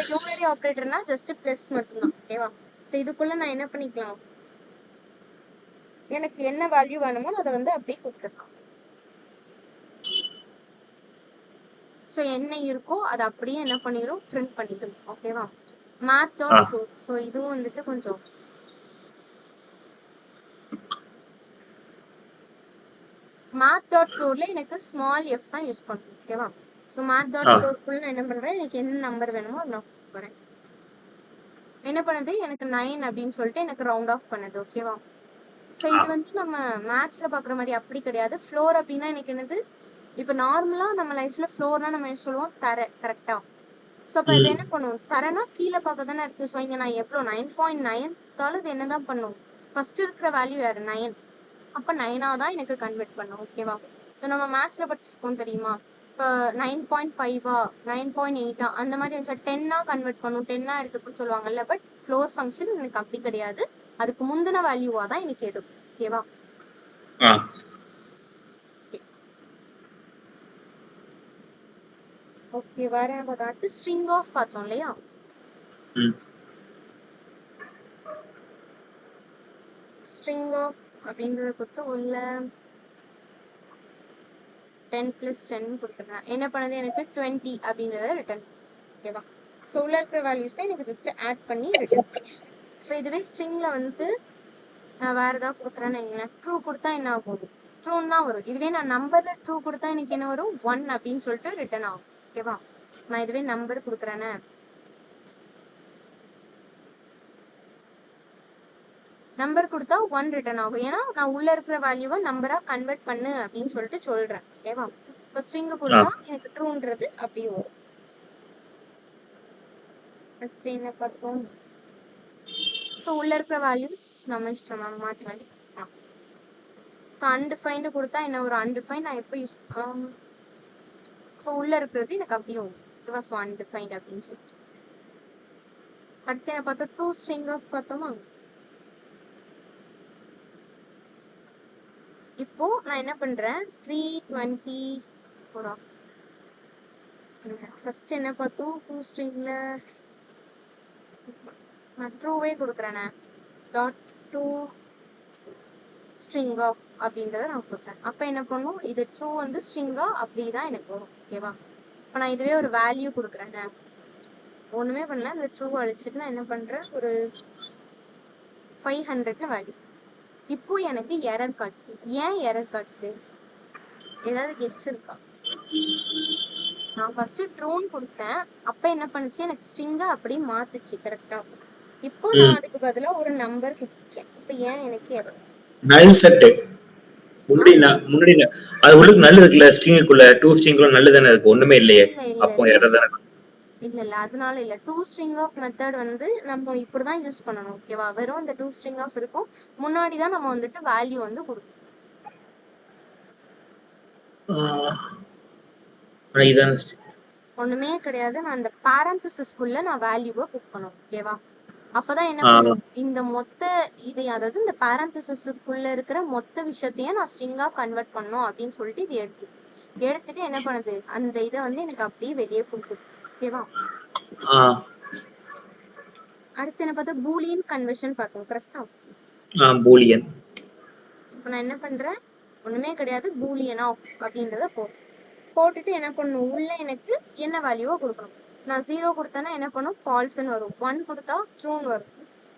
unary ஆபரேட்டர்னா ஜஸ்ட் பிளஸ் மட்டும்தான். ஓகேவா? ஸோ இதுக்குள்ள நான் என்ன பண்ணிக்கலாம், எனக்கு என்ன வேல்யூ வேணுமோ அதை வந்து அப்படியே கொடுத்துருக்கலாம். ஸோ என்ன இருக்கோ அதை அப்படியே என்ன பண்ணிடும், பிரிண்ட் பண்ணிடும். ஓகேவா? மேத்.4. ஸோ இதுவும் வந்துட்டு கொஞ்சம் மேத்.4ல எனக்கு ஸ்மால் எஃப் தான் யூஸ் பண்ணுறேன். ஓகேவா? ஸோ மேத்.4 நான் என்ன பண்றேன், எனக்கு என்ன நம்பர் வேணுமோ அதை நான் கொடுக்குறேன். என்ன பண்ணுது, எனக்கு 9 அப்படின்னு சொல்லிட்டு எனக்கு ரவுண்ட் ஆஃப் பண்ணுது. ஓகேவா? ஸோ இது வந்து நம்ம மேத்ஸ்ல பாக்குற மாதிரி அப்படி கிடையாது. ஃப்ளோர் அப்படின்னா எனக்கு என்னது, இப்போ நார்மலா நம்ம லைஃப்ல ஃப்ளோர்னா நம்ம என்ன சொல்லுவோம், தரை. கரெக்டா? ஸோ அப்போ இது என்ன பண்ணும், தரைனா கீழே பார்க்க தானே இருக்கு. ஸோ இங்க நான் எவ்வளோ 9.9 இது என்னதான் பண்ணும், ஃபர்ஸ்ட் இருக்கிற வேல்யூ யாரு, 9. அப்போ 9ஆ தான் எனக்கு கன்வெர்ட் பண்ணும். ஓகேவா? ஸோ நம்ம மேத்ஸ்ல படிச்சிருக்கோம் தெரியுமா, இப்போ 9.5ஆ 9.8ஆ அந்த மாதிரி 10ஆ கன்வெர்ட் பண்ணும், 10ஆ எடுத்துக்குன்னு சொல்லுவாங்கல்ல. பட் ஃப்ளோர் ஃபங்க்ஷன் எனக்கு அப்படி கிடையாது, அதுக்கு முந்தின வேல்யூவா தான் எனக்கு எடுக்கும். ஓகேவா? ஓகே. வேற அடுத்து ஸ்ட்ரிங் ஆஃப் பார்த்தோம் இல்லையா? ஸ்ட்ரிங் ஆஃப் அப்படின்றத பொறுத்த உள்ள 10 + 10 கொடுத்துறேன். என்ன பண்ணுது எனக்கு 20 அப்படின்றத ரிட்டர்ன். ஓகேவா? ஸோ உள்ள இருக்கிற வேல்யூஸை எனக்கு ஜஸ்ட் ஆட் பண்ணி ரிட்டர்ன். ஸோ இதுவே ஸ்ட்ரிங்ல வந்து நான் வேற ஏதாவது கொடுக்குறேன்னு வைங்களேன், ட்ரூ கொடுத்தா என்ன ஆகும்? ட்ரூன்னு தான் வரும். இதுவே நான் நம்பர்ல ட்ரூ கொடுத்தா எனக்கு என்ன வரும்? 1 அப்படின்னு சொல்லிட்டு ரிட்டர்ன் ஆகும். ஓகேவா? நான் இதுவே நம்பர் கொடுக்குறேன்னு, நம்பர் கொடுத்தா 1 ரிட்டர்ன் ஆகும். ஏன்னா நான் உள்ள இருக்கிற வேல்யூவை நம்பரா கன்வெர்ட் பண்ணு அப்படின்னு சொல்லிட்டு சொல்றேன். ஓகேவா? இப்போ ஸ்ட்ரிங் கொடுத்தா எனக்கு ட்ரூன்றது அப்படியே வரும். அடுத்து என்ன பார்ப்போம்? ஸோ உள்ள இருக்கிற வேல்யூஸ் நம்ம இஷ்டம், நம்ம மாற்றி மாற்றி. ஸோ அன்டிஃபைன்டு கொடுத்தா என்ன ஒரு அன்டிஃபைன் நான் எப்போ யூஸ், ஸோ உள்ள இருக்கிறது எனக்கு அப்படியே வரும். ஓகேவா? ஸோ அன்டிஃபைன்டு அப்படின்னு சொல்லிட்டு. அடுத்து என்ன பார்த்தோம்? டூ ஸ்ட்ரிங் ஆஃப் பார்த்தோமா? இப்போ நான் என்ன பண்றேன், 320 ஃபர்ஸ்ட் என்ன பார்த்தோம்? டூ ஸ்ட்ரிங்ல நான் ட்ரூவே கொடுக்குறேன். டாட் டூ ஸ்ட்ரிங் ஆஃப் அப்படின்றத நான் கொடுக்குறேன். அப்போ என்ன பண்ணும், இது ட்ரூ வந்து ஸ்ட்ரிங்கா அப்படிதான் எனக்கு வரும். ஓகேவா? இப்போ நான் இதுவே ஒரு வேல்யூ கொடுக்குறேன். ஒண்ணுமே பண்ணல, இந்த ட்ரூ அழிச்சிட்டு நான் என்ன பண்றேன், ஒரு 500 வேல்யூ. இப்போ எனக்கு எரர் காட்டுது. ஏன் எரர் காட்டுது? ஏதாவது கெஸ் இருக்கா? நான் ஃபர்ஸ்ட் ட்ரூன்னு கொடுத்தேன், அப்ப என்ன பண்ணுச்சு, எனக்கு ஸ்ட்ரிங்கா அப்படியே மாத்துச்சு. கரெக்டா? இப்போ நான் அதுக்கு பதிலா ஒரு நம்பர் கொடுத்துருக்கேன். இப்போ ஏன் எனக்கு எரர்? நல் செட் முன்னாடி அது உள்ளுக்கு நல்லது இருக்குல்ல, ஸ்ட்ரிங்குக்குள்ள டூ ஸ்ட்ரிங்குள்ள நல்லதானே இருக்கு, ஒண்ணுமே இல்லையே. அப்போ எரர் தானே. இல்ல அதனால இல்ல. டூ ஸ்ட்ரிங் ஆஃப் மெத்தட் வந்து நம்ம இப்படிதான் யூஸ் பண்ணணும். ஓகேவா? வெறும் இந்த டூ ஸ்ட்ரிங் ஆஃப் இருக்கும், முன்னாடிதான் நம்ம வந்துட்டு வேல்யூ வந்து கொடுக்கணும். ஒண்ணுமே கிடையாது, நான் அந்த பாரந்தசிஸ்குள்ள நான் வேல்யூவை கொடுக்கணும். ஓகேவா? அப்பதான் என்ன பண்ணும், இந்த மொத்த இது, அதாவது இந்த பாரந்தசிஸ்குள்ள இருக்கிற மொத்த விஷயத்தையும் நான் ஸ்ட்ரிங்கா கன்வெர்ட் பண்ணணும் அப்படின்னு சொல்லிட்டு இது எடுத்துட்டு என்ன பண்ணுது, அந்த இதை வந்து எனக்கு அப்படியே வெளியே கொடுக்குது. ஓகேவா? அடுத்து என்ன பார்த்தா, பூலியன் கன்வர்ஷன் பார்த்தோம். கரெக்டா? பூலியன். இப்போ நான் என்ன பண்றேன், ஒண்ணுமே கிடையாது, பூலியன் ஆஃப் அப்படின்றத போட்டுட்டு என்ன பண்ணும், உள்ள எனக்கு என்ன வேல்யூவோ கொடுக்கணும். நான் 0 கொடுத்தேன்னா என்ன பண்ணும், ஃபால்ஸ்ன்னு வரும். 1 கொடுத்தா ட்ரூன்னு வரும்.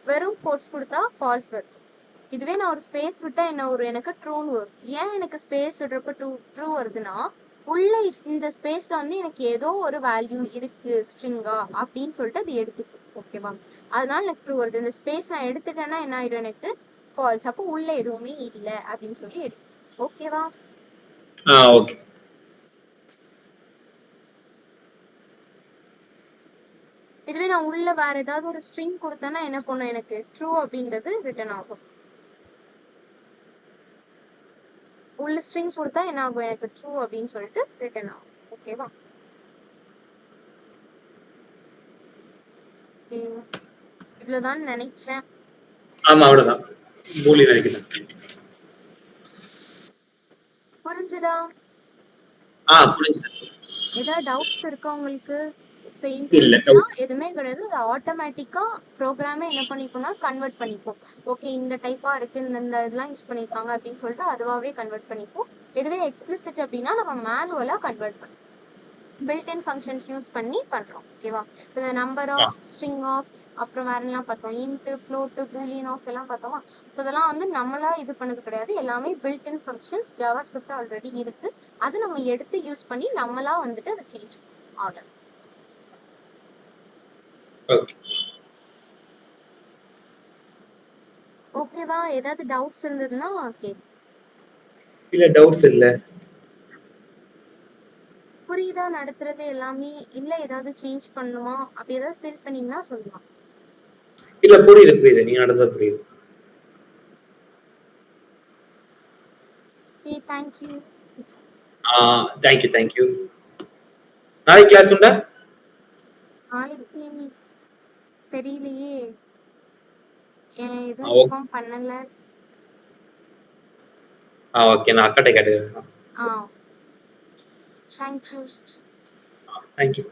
வெறும் கோட்ஸ் கொடுத்தா ஃபால்ஸ் வரும். இதுவே நான் ஒரு ஸ்பேஸ் விட்டா என்ன வரும், எனக்கு ட்ரூன்னு வரும். ஏன் எனக்கு ஸ்பேஸ் விடுறப்ப ட்ரூ வருதுன்னா, உள்ள இந்த ஸ்பேஸ்ல வந்து எனக்கு ஏதோ ஒரு வேல்யூ இருக்கு ஸ்ட்ரிங்கா அப்படின்னு சொல்லிட்டு அது எடுத்துக்குது. ஓகேவா? அதனால எனக்கு ட்ரூ வருது. இந்த ஸ்பேஸ் நான் எடுத்துட்டேன்னா என்ன ஆயிடும், எனக்கு ஃபால்ஸ். அப்போ உள்ள எதுவுமே இல்லை அப்படின்னு சொல்லி எடுத்து. ஓகேவா? ஓகே. இதுவே நான் உள்ள வேற ஏதாவது ஒரு ஸ்ட்ரிங் கொடுத்தேன்னா என்ன பண்ணும், எனக்கு ட்ரூ அப்படின்றது ரிட்டர்ன் ஆகும். உள்ள ஸ்ட்ரிங் கொடுத்தா என்ன ஆகும், எனக்கு ட்ரூ அப்படின்னு சொல்லிட்டு ரிட்டர்ன் ஆகும். ஓகேவா? இவ்வளவுதான் நினைச்சேன். ஆமா, அவ்வளவுதான். பூலியன் நினைக்கிறேன். புரிஞ்சுதா? புரிஞ்சுது. ஏதாவது டவுட்ஸ் இருக்கா உங்களுக்கு? எதுவுமே கிடையாது, ஆட்டோமேட்டிக்கா ப்ரோக்ராமே என்ன பண்ணிக்கும்னா கன்வெர்ட் பண்ணிக்கும். ஓகே, இந்த டைப்பா இருக்கு, இந்த இதெல்லாம் யூஸ் பண்ணிருக்காங்க அப்படின்னு சொல்லிட்டு அதுவாவே கன்வெர்ட் பண்ணிக்கும். இதுவே எக்ஸ்பிளிசிட் அப்படின்னா நம்ம மேனுவலா கன்வெர்ட் பண்ணுவோம், பில்ட்-இன் ஃபங்க்ஷன்ஸ் யூஸ் பண்ணி பண்றோம். ஓகேவா? இந்த நம்பர் ஆஃப், ஸ்ட்ரிங் ஆஃப், அப்புறம் வேற எல்லாம் பார்த்தோம், இன்ட், ஃப்ளோட், பூலியன் ஆஃப் எல்லாம் பார்த்தோமா. ஸோ இதெல்லாம் வந்து நம்மளா இது பண்ணது கிடையாது, எல்லாமே பில்ட்-இன் ஃபங்க்ஷன்ஸ் ஜாவாஸ்கிரிப்ட் ஆல்ரெடி இருக்கு. அது நம்ம எடுத்து யூஸ் பண்ணி நம்மளா வந்துட்டு அதை சேஞ்ச் பண்ணுவோம். அவ்வளோ. ஓகேவா? ஏதாவது டவுட்ஸ் இருந்ததுன்னா கேட்க. இல்ல, டவுட்ஸ் இல்ல. புரியுதா நடத்துறது எல்லாமே? இல்ல ஏதாவது சேஞ்ச் பண்ணுமா அப்படி ஏதாவது ஃபீல் பண்ணீங்கன்னா சொல்லலாம். இல்ல, புரியுது, நீங்க நடந்தது புரியுது. Okay, thank you. Thank you. நாளைக்கு கிளாஸ் உண்டா? நாளைக்கு தெரியலையே, எதுவும் இன்ஃபார்ம் பண்ணல. ஓகே, நான் அக்காட்ட கேட்டுக்கிறேன். Thank you. Thank you.